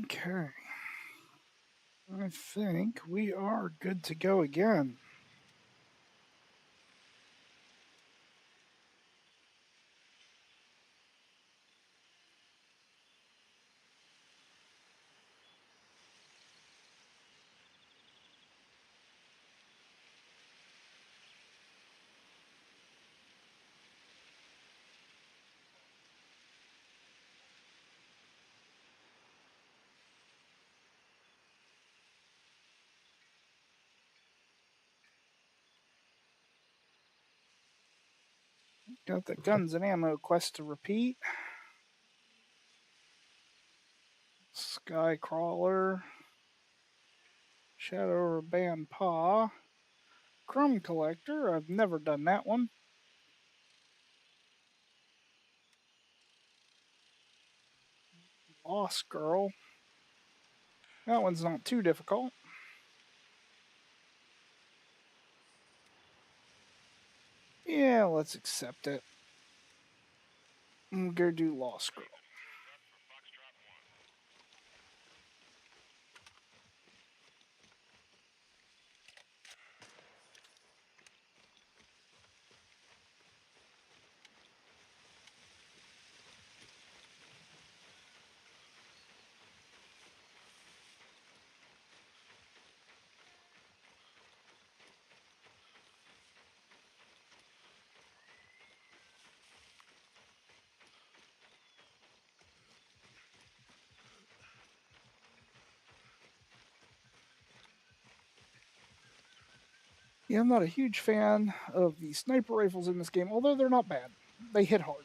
Okay. I think we are good to go again. Got the guns and ammo quest to repeat. Skycrawler. Shadow Band Paw. Crumb Collector. I've never done that one. Lost Girl. That one's not too difficult. Yeah, let's accept it. I'm gonna do Lost Girl. Yeah, I'm not a huge fan of the sniper rifles in this game, although they're not bad. They hit hard.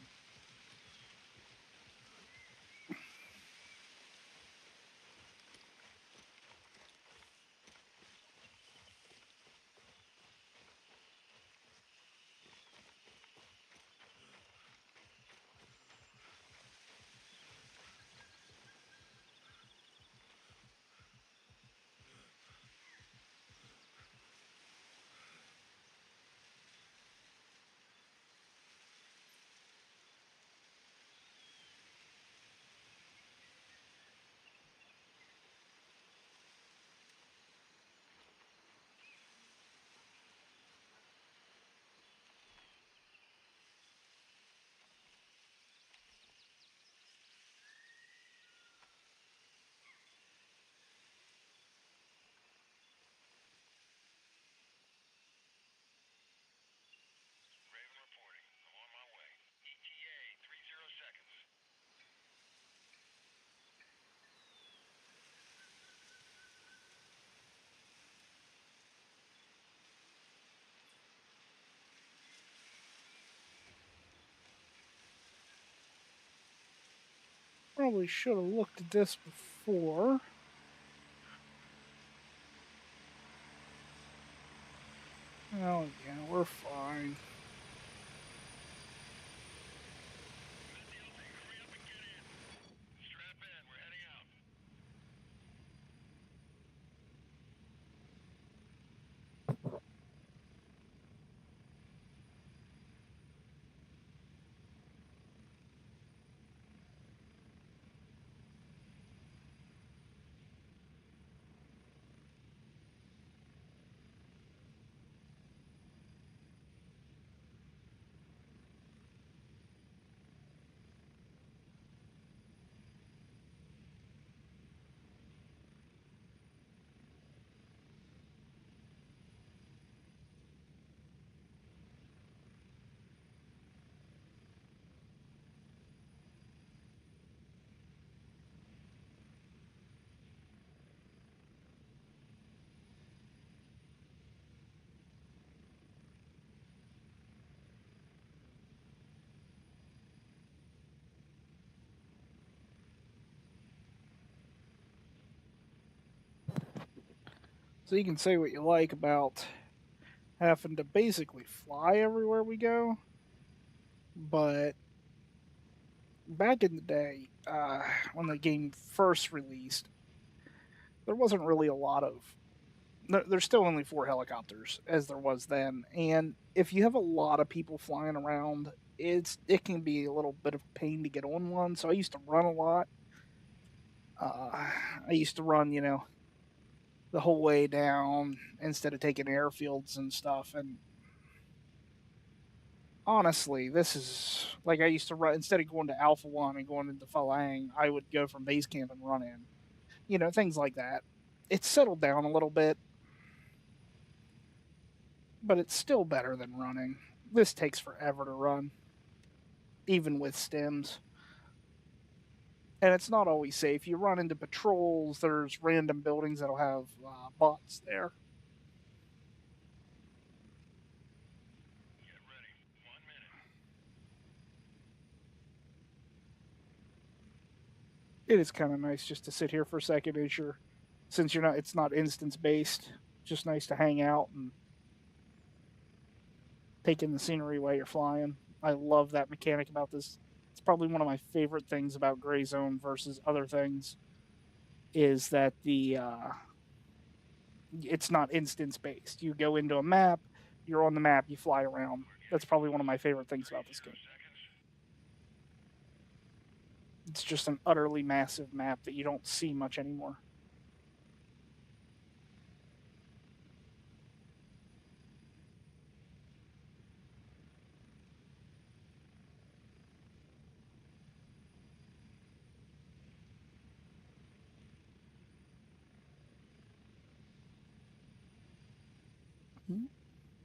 Probably should have looked at this before. Oh, yeah, we're fine. So you can say what you like about having to basically fly everywhere we go, but back in the day, when the game first released, there wasn't really a lot of. There's still only 4 helicopters as there was then, and if you have a lot of people flying around, it can be a little bit of a pain to get on one. So I used to run a lot. I used to run, the whole way down instead of taking airfields and stuff. And honestly, this is like I used to run instead of going to Alpha One and going into Falang, I would go from base camp and run in. Things like that. It's settled down a little bit, but it's still better than running. This takes forever to run, even with stims. And it's not always safe. You run into patrols, there's random buildings that'll have bots there. It is kind of nice just to sit here for a second since it's not instance based. Just nice to hang out and take in the scenery while you're flying. I love that mechanic about this. It's probably one of my favorite things about Grayzone versus other things is that it's not instance based. You go into a map, you're on the map, you fly around. That's probably one of my favorite things about this game. It's just an utterly massive map that you don't see much anymore.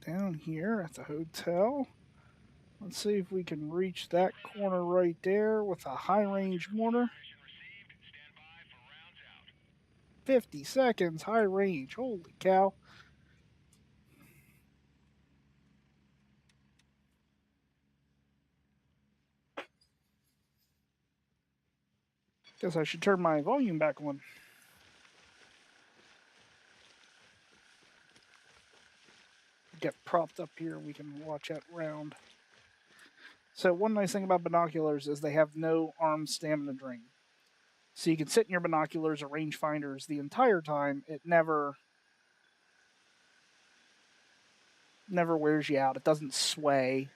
Down here at the hotel. Let's see if we can reach that corner right there with a high range mortar. 50 seconds, high range. Holy cow. Guess I should turn my volume back on. Get propped up here, we can watch that round. So one nice thing about binoculars is they have no arm stamina drain. So you can sit in your binoculars or rangefinders the entire time. It never wears you out. It doesn't sway.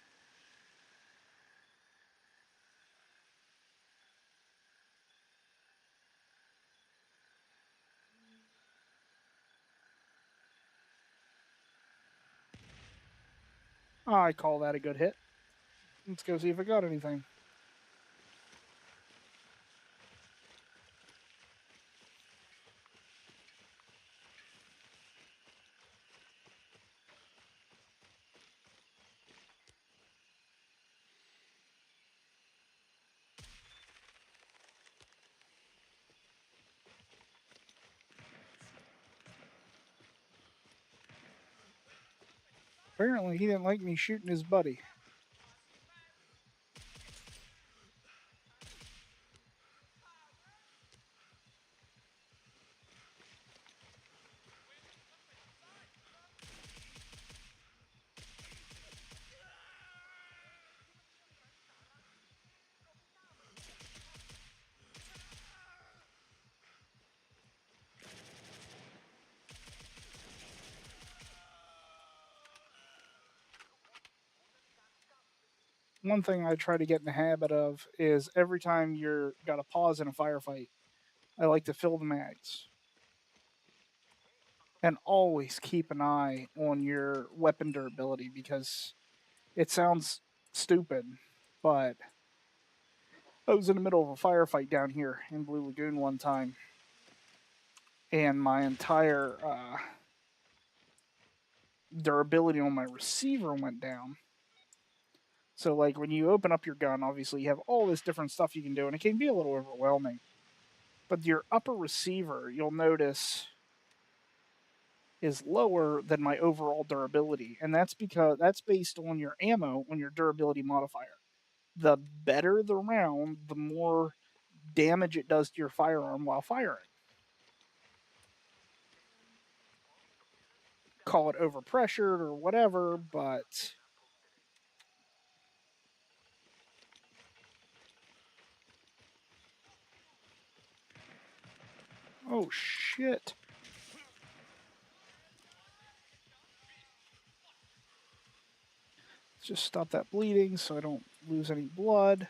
I call that a good hit. Let's go see if I got anything. Apparently, he didn't like me shooting his buddy. One thing I try to get in the habit of is every time you're got to pause in a firefight, I like to fill the mags. And always keep an eye on your weapon durability because it sounds stupid, but I was in the middle of a firefight down here in Blue Lagoon one time, and my entire durability on my receiver went down. So, like, when you open up your gun, obviously you have all this different stuff you can do, and it can be a little overwhelming. But your upper receiver, you'll notice, is lower than my overall durability, and that's because that's based on your ammo, on your durability modifier. The better the round, the more damage it does to your firearm while firing. Call it overpressured or whatever, but oh shit. Let's just stop that bleeding so I don't lose any blood.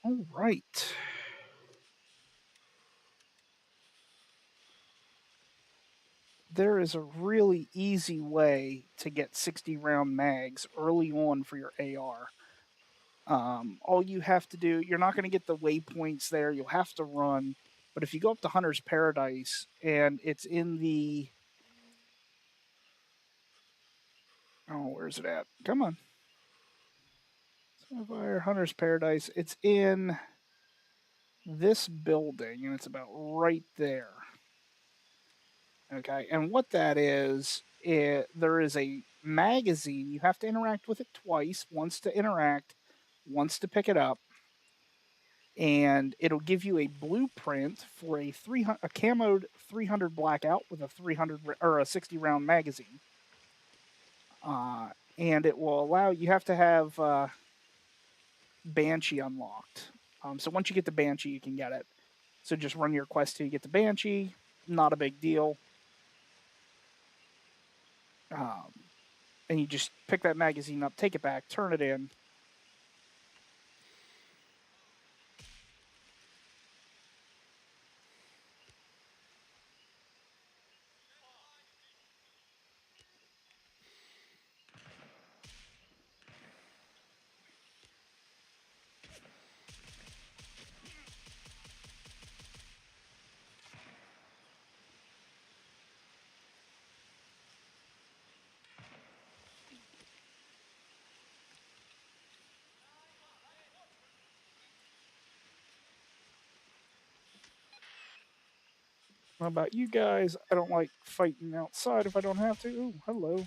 All right. There is a really easy way to get 60 round mags early on for your AR. All you have to do, you're not going to get the waypoints there. You'll have to run. But if you go up to Hunter's Paradise and it's in the. Oh, where's it at? Come on. Sapphire Hunter's Paradise. It's in this building and it's about right there. Okay. And what that is, there is a magazine. You have to interact with it twice, once to interact, once to pick it up, and it'll give you a blueprint for a camoed 300 blackout with a 300 or a 60 round magazine. And it will allow you have to have Banshee unlocked. So once you get the Banshee, you can get it. So just run your quest till you get the Banshee. Not a big deal. And you just pick that magazine up, take it back, turn it in. How about you guys? I don't like fighting outside if I don't have to. Ooh, hello.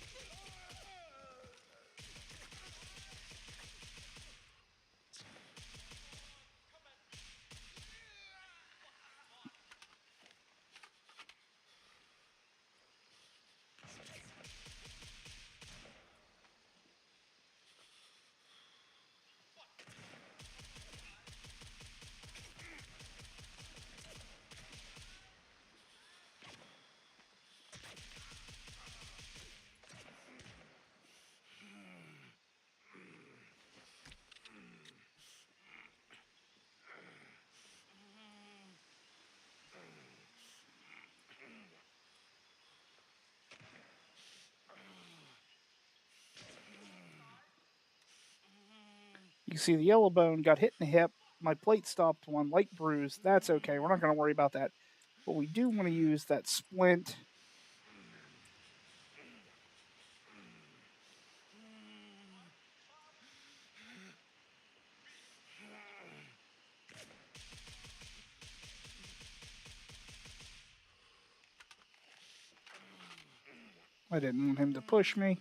You can see the yellow bone got hit in the hip. My plate stopped one, light bruise. That's okay. We're not going to worry about that. But we do want to use that splint. I didn't want him to push me.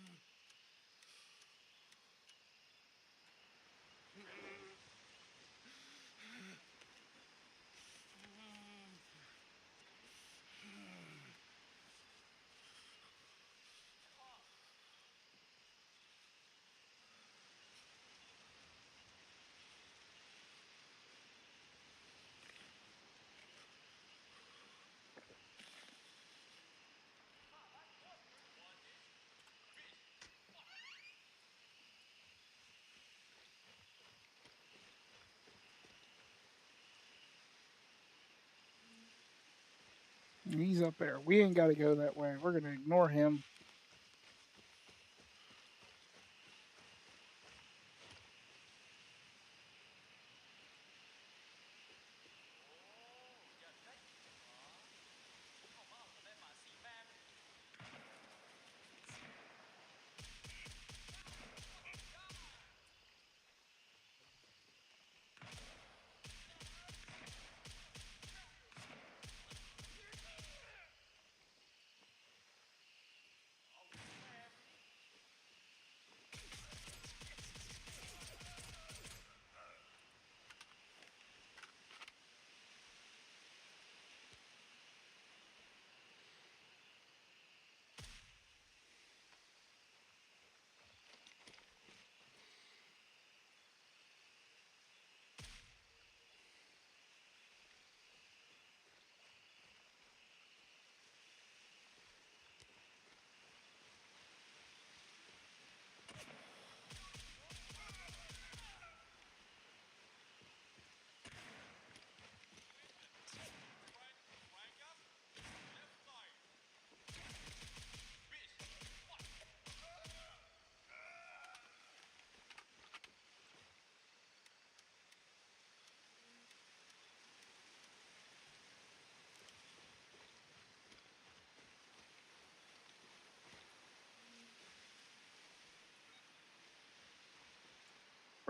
He's up there. We ain't got to go that way. We're going to ignore him.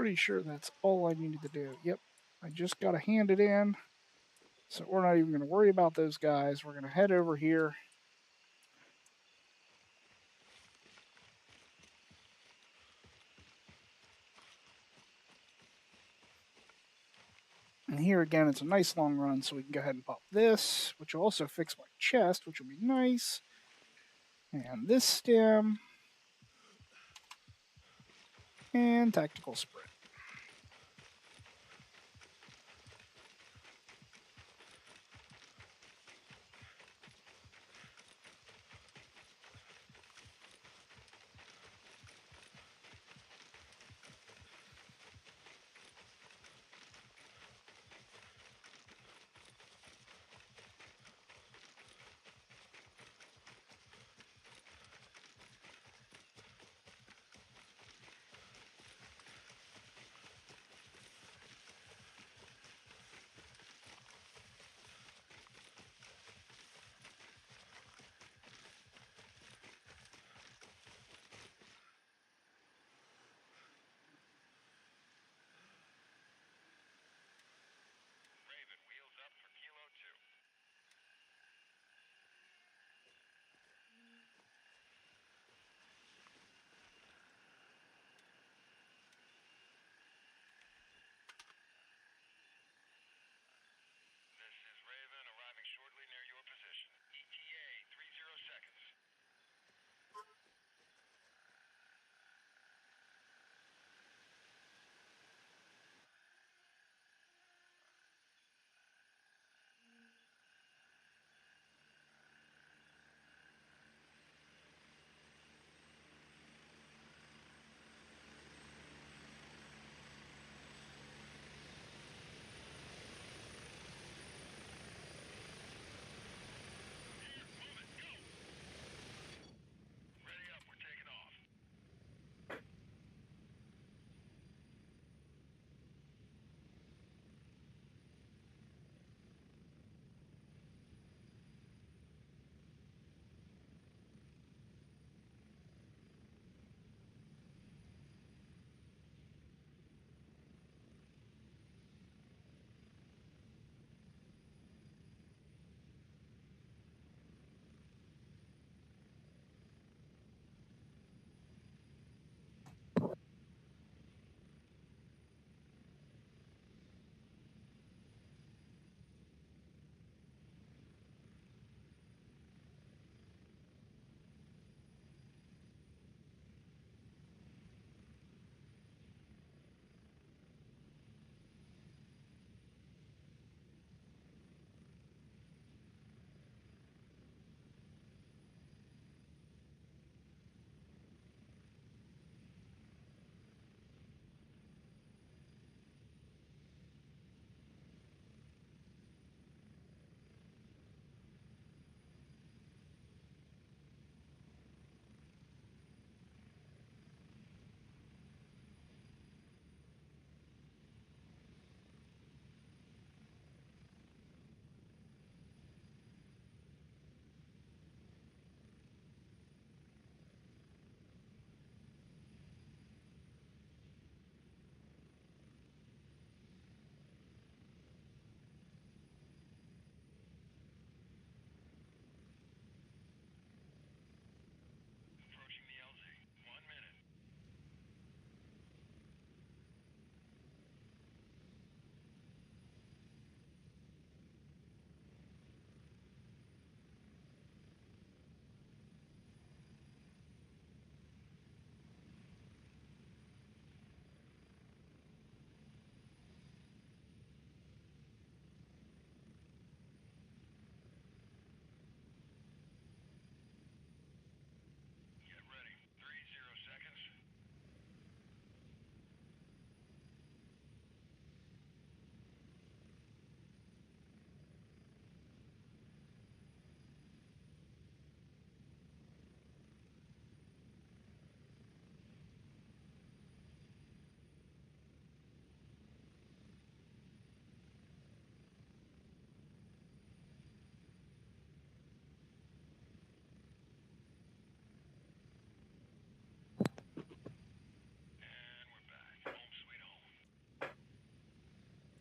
pretty sure that's all I needed to do. Yep, I just got to hand it in. So we're not even going to worry about those guys. We're going to head over here. And here again, it's a nice long run, so we can go ahead and pop this, which will also fix my chest, which will be nice. And this stem. And tactical sprint.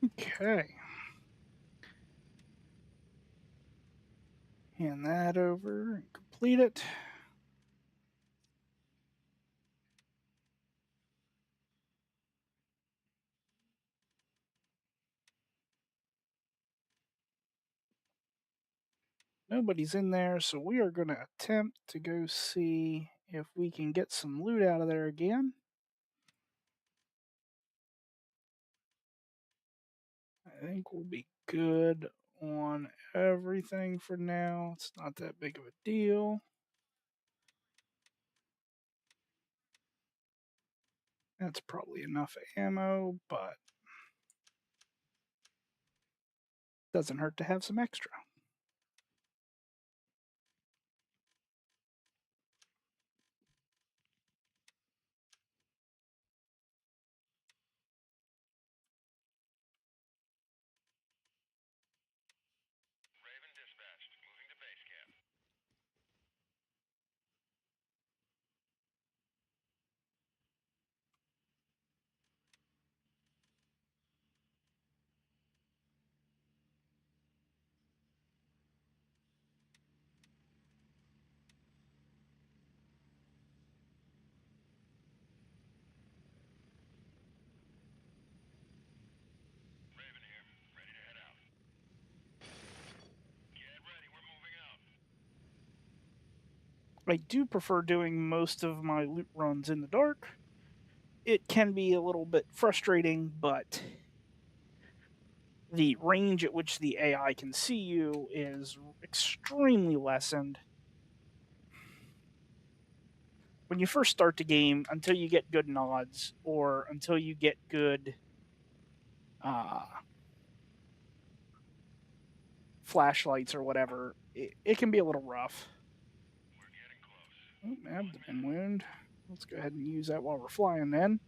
Okay. Hand that over and complete it. Nobody's in there, so we are going to attempt to go see if we can get some loot out of there again. I think we'll be good on everything for now. It's not that big of a deal. That's probably enough ammo, but doesn't hurt to have some extra. I do prefer doing most of my loot runs in the dark. It can be a little bit frustrating, but the range at which the AI can see you is extremely lessened. When you first start the game, until you get good nods or until you get good flashlights or whatever, it can be a little rough. Oh, abdomen wound. Let's go ahead and use that while we're flying then.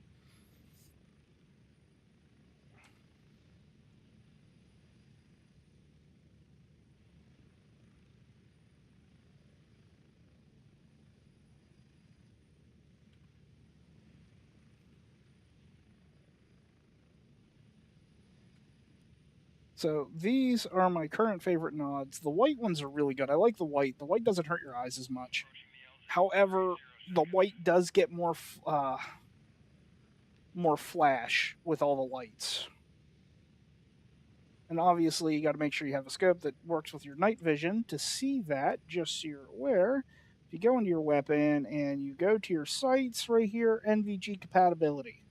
So these are my current favorite nods. The white ones are really good. I like the white. The white doesn't hurt your eyes as much. However, the white does get more flash with all the lights. And obviously, you got to make sure you have a scope that works with your night vision to see that, just so you're aware. If you go into your weapon and you go to your sights right here, NVG compatibility.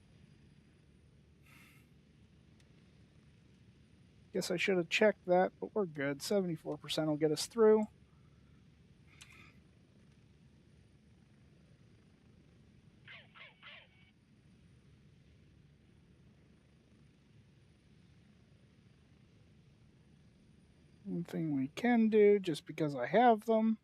Guess I should have checked that, but we're good. 74% will get us through. One thing we can do, just because I have them.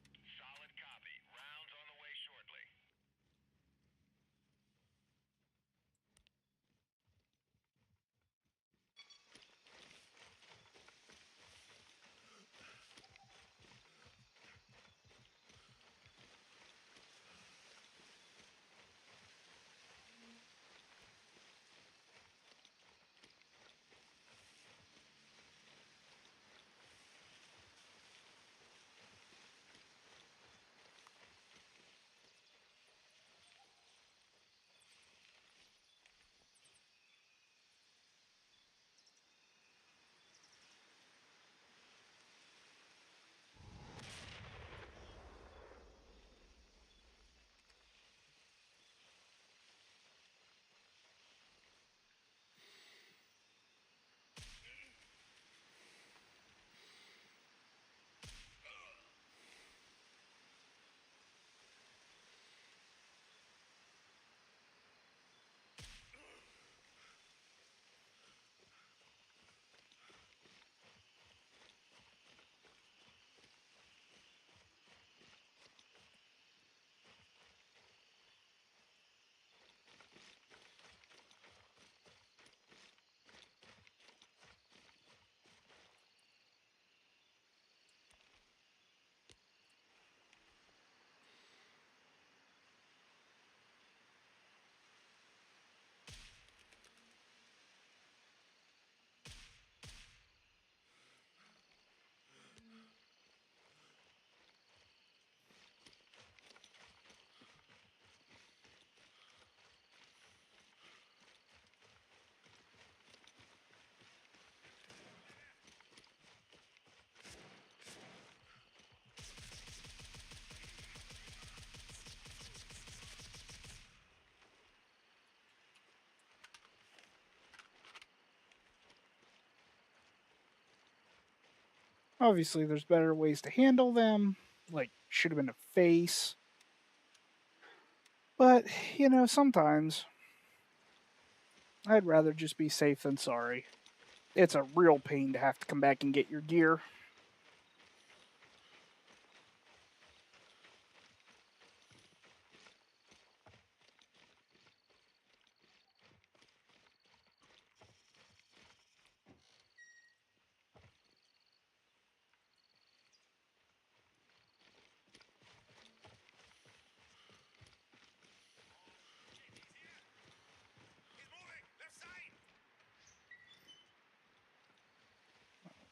Obviously, there's better ways to handle them, like should have been a face. But, sometimes I'd rather just be safe than sorry. It's a real pain to have to come back and get your gear.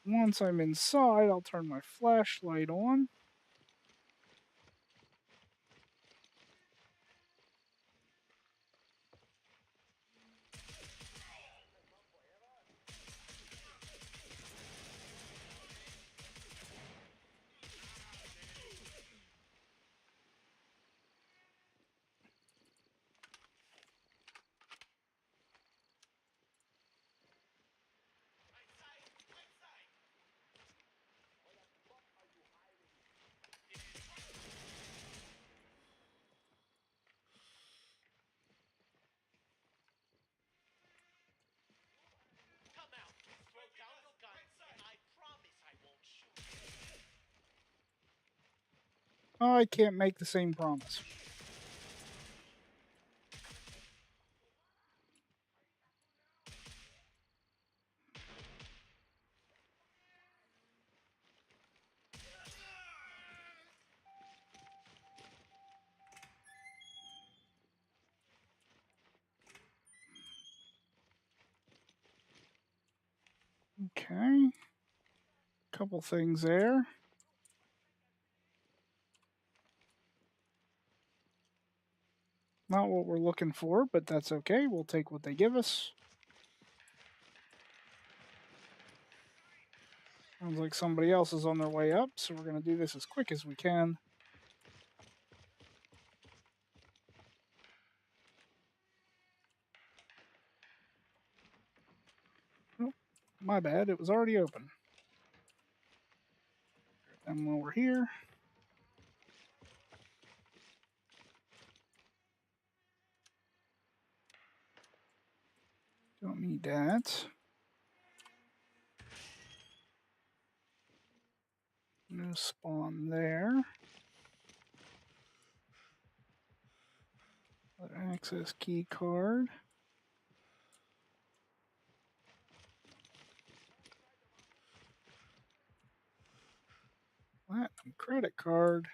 Once I'm inside, I'll turn my flashlight on. I can't make the same promise. Okay. Couple things there. Not what we're looking for, but that's okay. We'll take what they give us. Sounds like somebody else is on their way up, so we're going to do this as quick as we can. Oh, my bad. It was already open. And while we're here, don't need that. No spawn there. Access key card. Platinum credit card.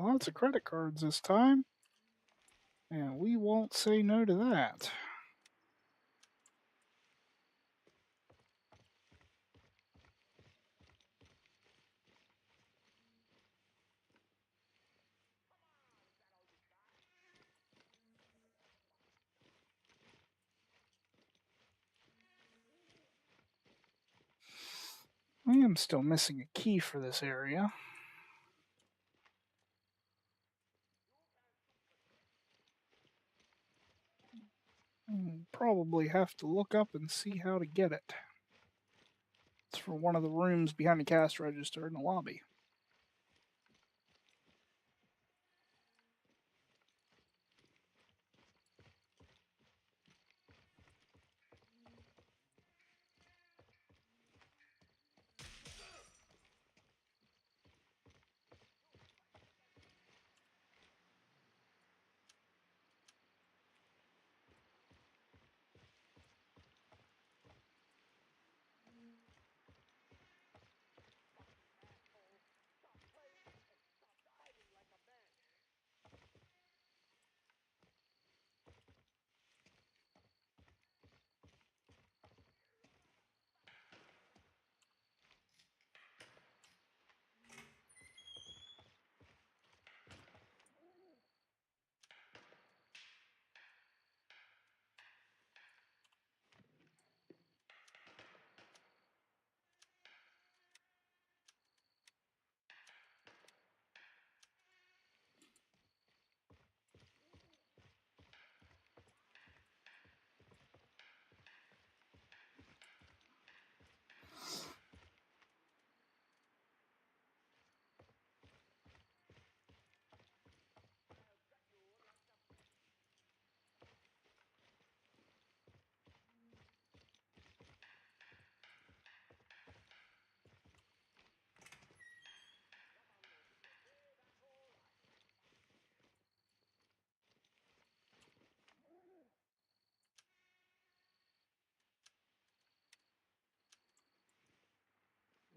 Lots of credit cards this time, and we won't say no to that. I am still missing a key for this area. Probably have to look up and see how to get it. It's for one of the rooms behind the cash register in the lobby.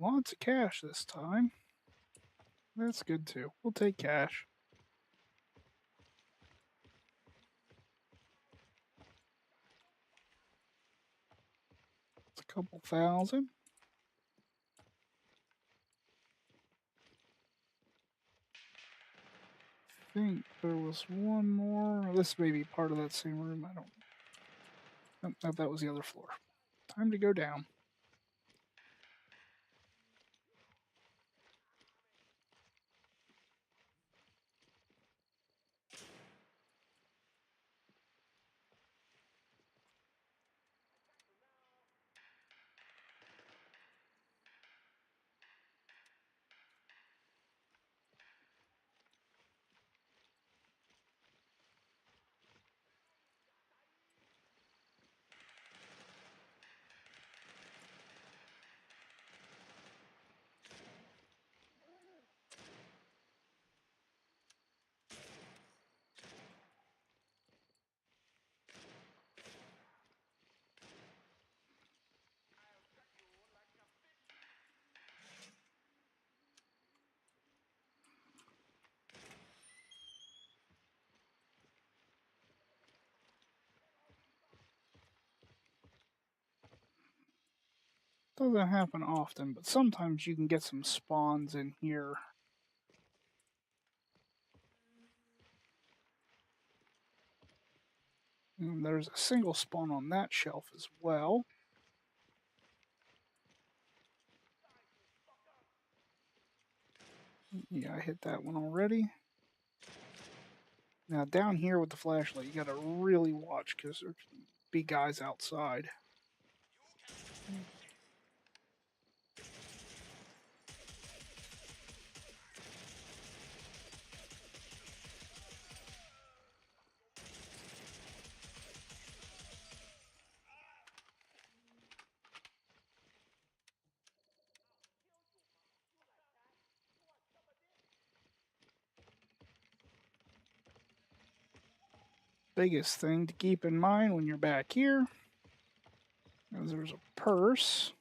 Lots of cash this time. That's good too. We'll take cash. It's a couple thousand. I think there was one more. This may be part of that same room. I don't. Nope, that was the other floor. Time to go down. Doesn't happen often, but sometimes you can get some spawns in here. And there's a single spawn on that shelf as well. Yeah, I hit that one already. Now down here with the flashlight, you gotta really watch because there can be guys outside. Biggest thing to keep in mind when you're back here is there's a purse.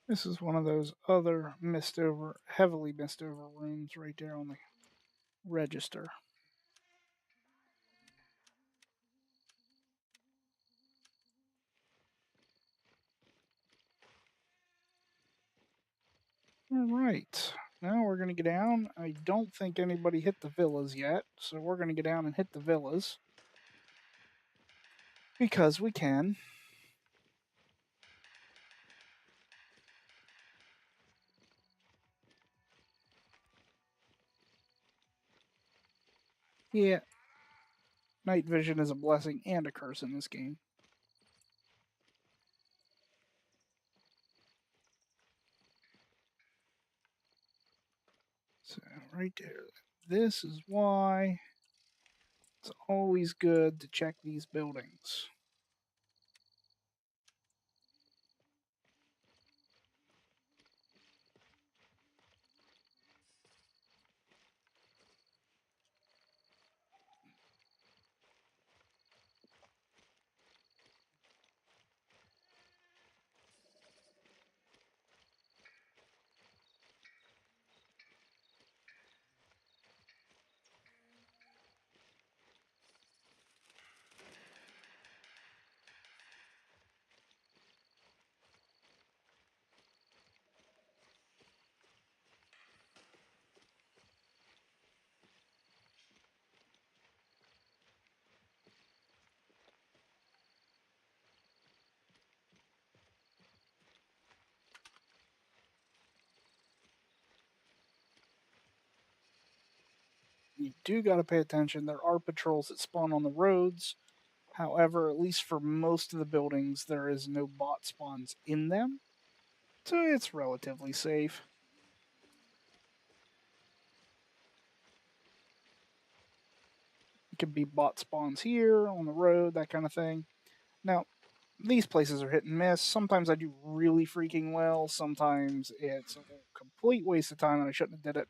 This is one of those other heavily missed over rooms right there on the register. All right. Now we're going to get down. I don't think anybody hit the villas yet, so we're going to get down and hit the villas. Because we can. Yeah. Night vision is a blessing and a curse in this game. So, right there. This is why it's always good to check these buildings. You do got to pay attention. There are patrols that spawn on the roads. However, at least for most of the buildings, there is no bot spawns in them. So it's relatively safe. It could be bot spawns here, on the road, that kind of thing. Now, these places are hit and miss. Sometimes I do really freaking well. Sometimes it's a complete waste of time and I shouldn't have did it.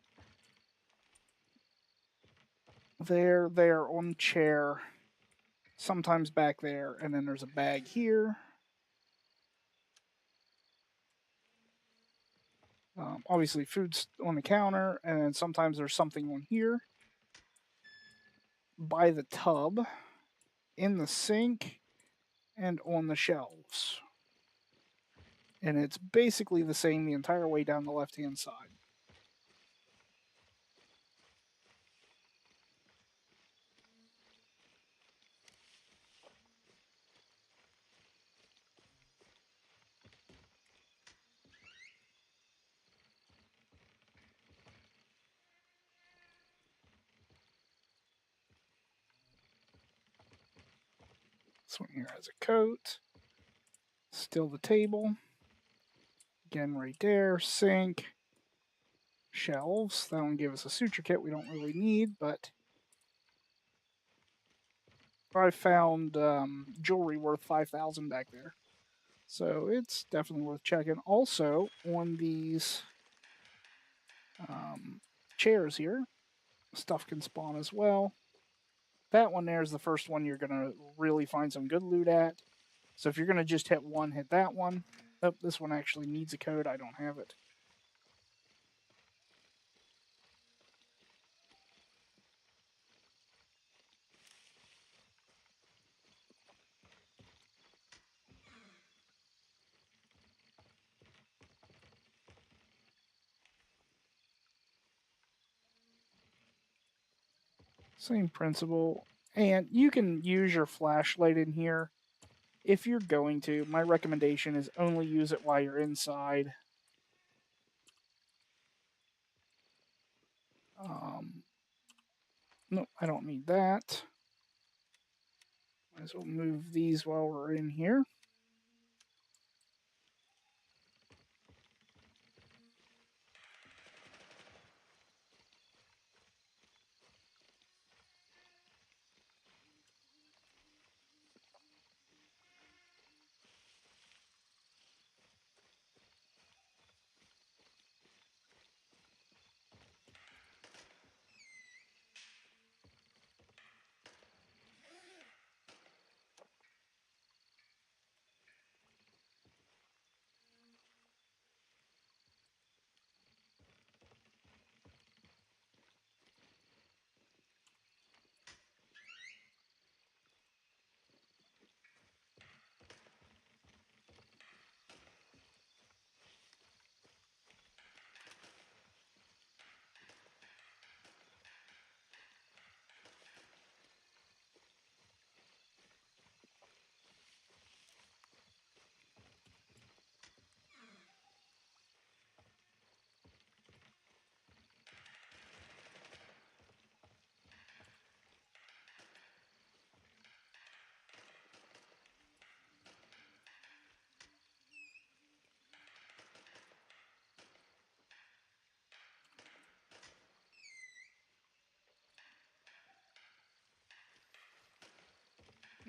There on the chair. Sometimes back there, and then there's a bag here. Obviously, food's on the counter, and then sometimes there's something on here. By the tub, in the sink, and on the shelves. And it's basically the same the entire way down the left-hand side. This one here has a coat. Still the table. Again, right there. Sink. Shelves. That one gave us a suture kit we don't really need, but I found jewelry worth 5,000 back there. So it's definitely worth checking. Also, on these chairs here, stuff can spawn as well. That one there is the first one you're going to really find some good loot at. So if you're going to just hit one, hit that one. Oh, this one actually needs a code. I don't have it. Same principle. And you can use your flashlight in here if you're going to. My recommendation is only use it while you're inside. No, I don't need that. Might as well move these while we're in here.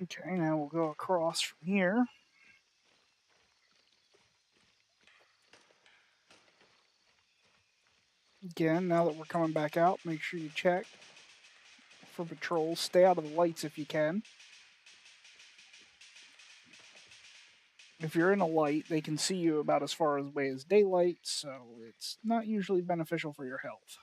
Okay, now we'll go across from here. Again, now that we're coming back out, make sure you check for patrols. Stay out of the lights if you can. If you're in a light, they can see you about as far away as daylight, so it's not usually beneficial for your health.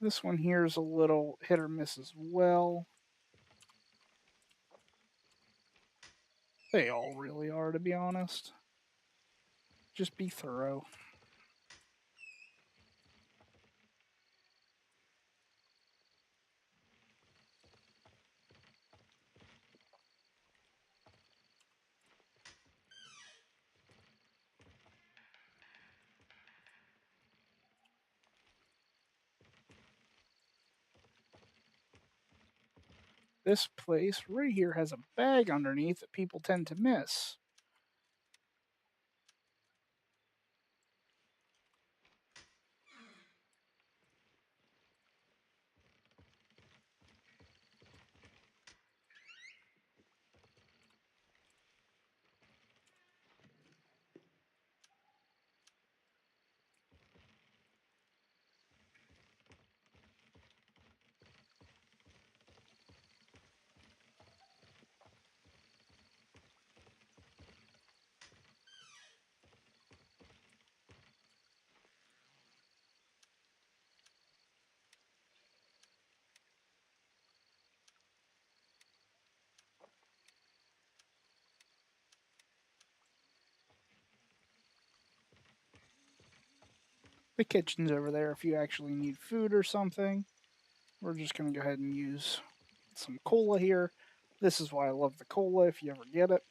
This one here is a little hit or miss as well. They all really are, to be honest. Just be thorough. This place right here has a bag underneath that people tend to miss. The kitchen's over there if you actually need food or something. We're just going to go ahead and use some cola here. This is why I love the cola if you ever get it.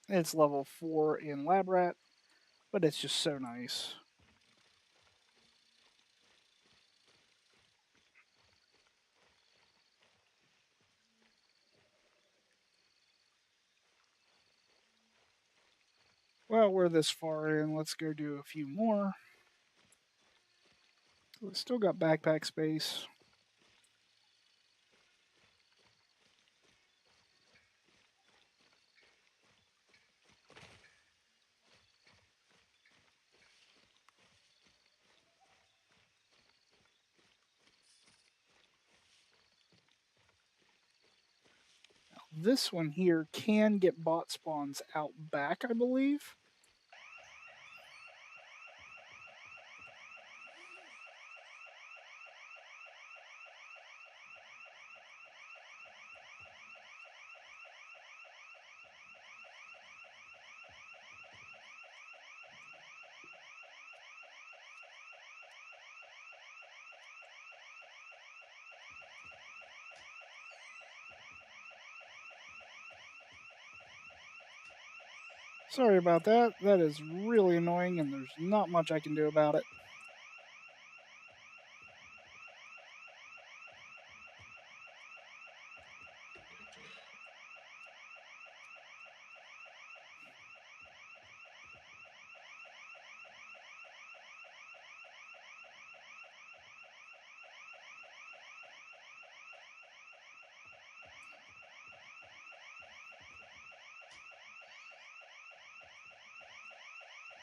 It's level 4 in Lab Rat, but it's just so nice. Well, we're this far in. Let's go do a few more. We still got backpack space. This one here can get bot spawns out back, I believe. Sorry about that. That is really annoying, and there's not much I can do about it.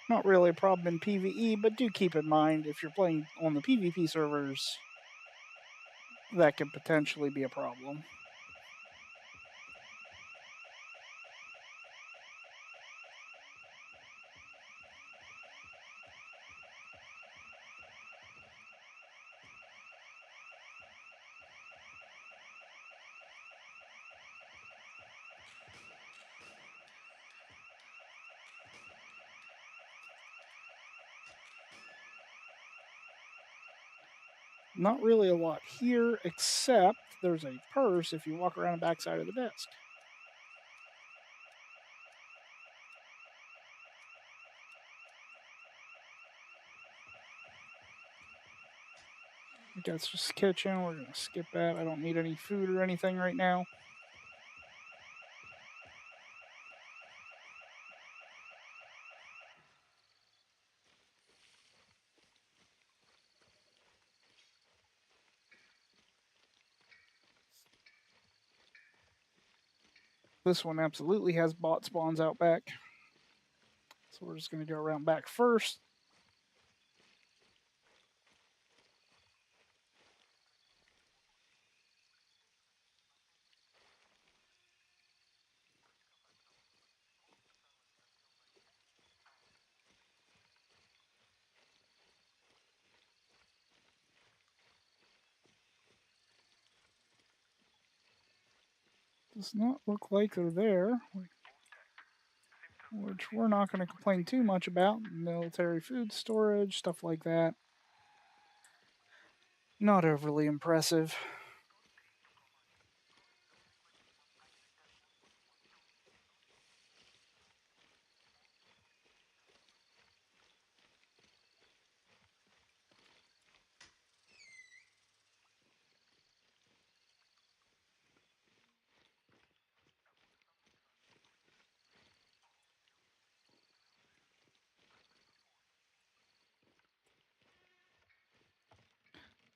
Not really a problem in PvE, but do keep in mind if you're playing on the PvP servers, that could potentially be a problem. Not really a lot here, except there's a purse if you walk around the backside of the desk. That's just kitchen. We're going to skip that. I don't need any food or anything right now. This one absolutely has bot spawns out back. So we're just going to go around back first. Does not look like they're there, which we're not going to complain too much about. Military food storage, stuff like that. Not overly impressive.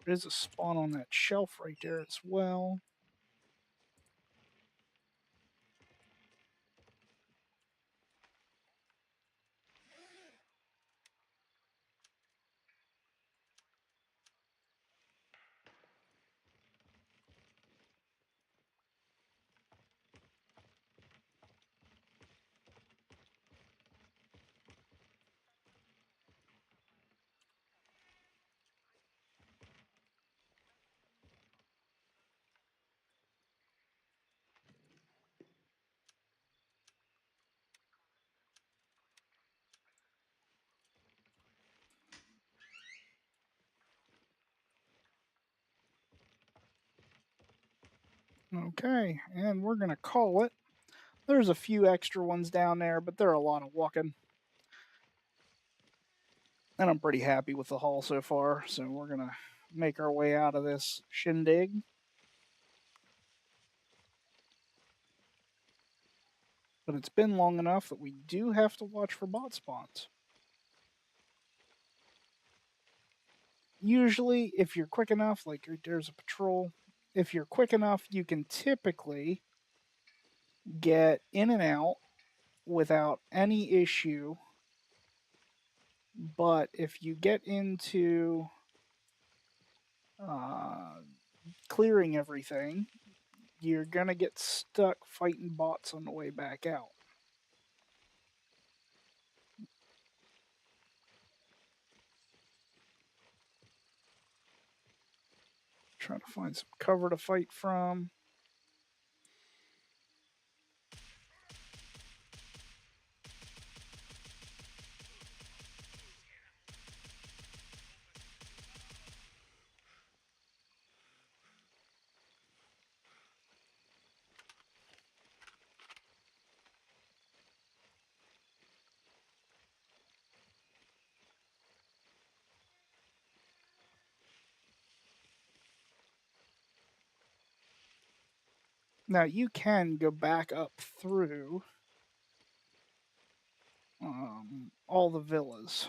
There is a spawn on that shelf right there as well. Okay, and we're going to call it. There's a few extra ones down there, but they're a lot of walking. And I'm pretty happy with the haul so far, so we're going to make our way out of this shindig. But it's been long enough that we do have to watch for bot spawns. Usually, if you're quick enough, like there's a patrol, if you're quick enough, you can typically get in and out without any issue. But if you get into clearing everything, you're going to get stuck fighting bots on the way back out. Trying to find some cover to fight from. Now you can go back up through all the villas.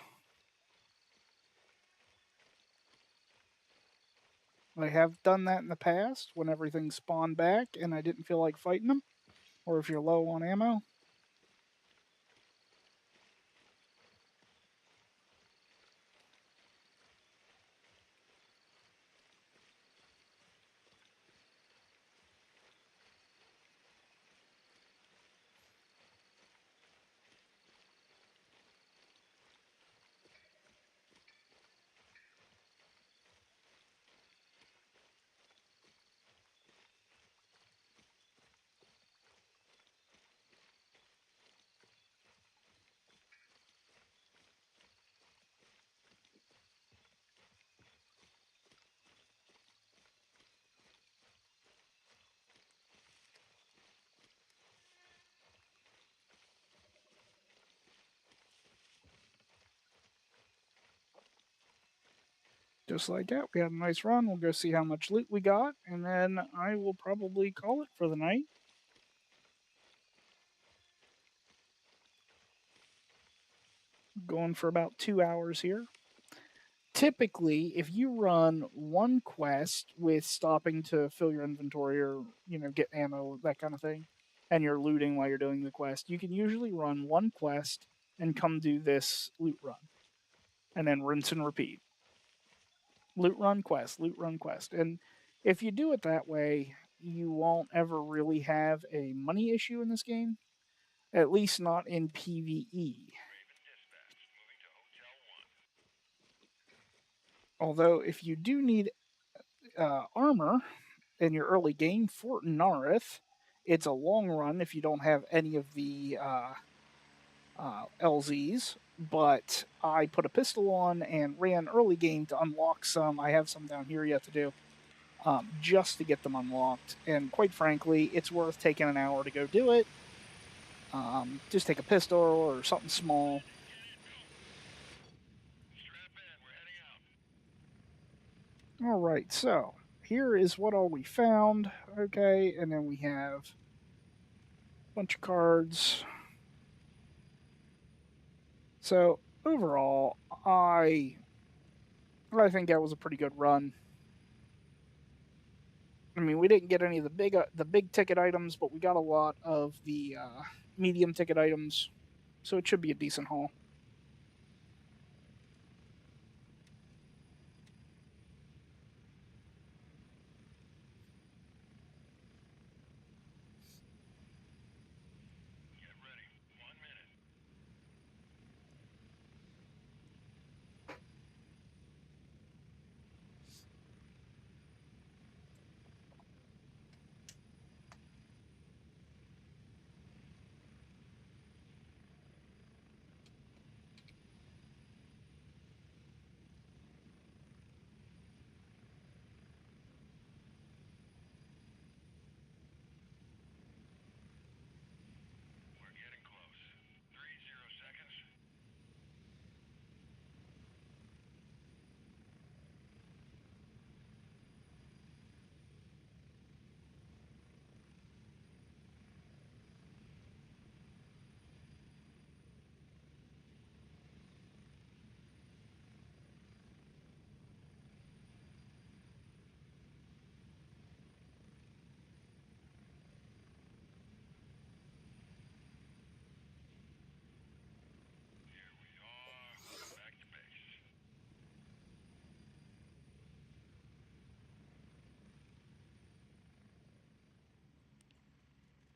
I have done that in the past when everything spawned back and I didn't feel like fighting them, or if you're low on ammo. Just like that, we had a nice run. We'll go see how much loot we got, and then I will probably call it for the night. Going for about 2 hours here. Typically, if you run one quest with stopping to fill your inventory or, get ammo, that kind of thing, and you're looting while you're doing the quest, you can usually run one quest and come do this loot run, and then rinse and repeat. Loot run quest. And if you do it that way, you won't ever really have a money issue in this game, at least not in PvE. Although, if you do need armor in your early game, Fort Narith, it's a long run if you don't have any of the LZs, but I put a pistol on and ran early game to unlock some. I have some down here yet to do, just to get them unlocked. And quite frankly, it's worth taking an hour to go do it. Just take a pistol or something small. All right, so here is what all we found. Okay, and then we have a bunch of cards. So overall, I think that was a pretty good run. I mean, we didn't get any of the big ticket items, but we got a lot of the medium ticket items, so it should be a decent haul.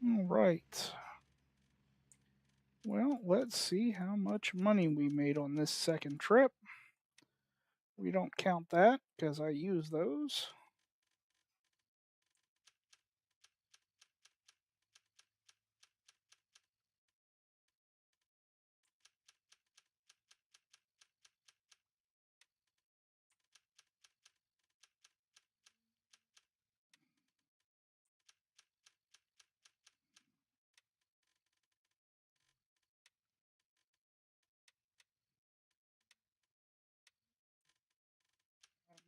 All right. Well, let's see how much money we made on this second trip. We don't count that because I use those.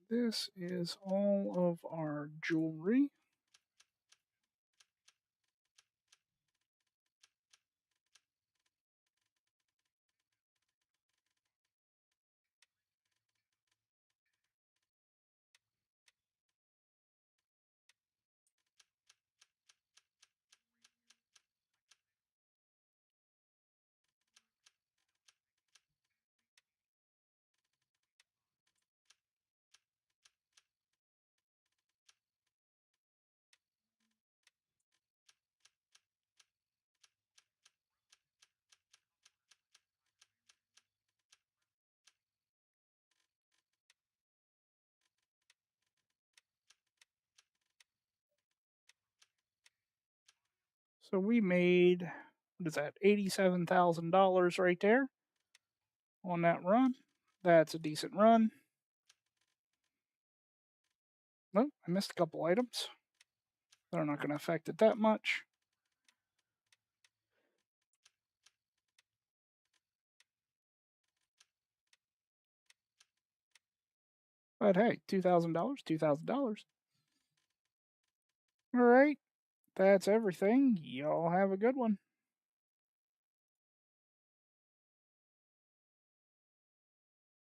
This is all of our jewelry. So we made, what is that, $87,000 right there on that run. That's a decent run. Nope, I missed a couple items. They're not going to affect it that much. But hey, $2,000, $2,000. All right, that's everything. Y'all have a good one.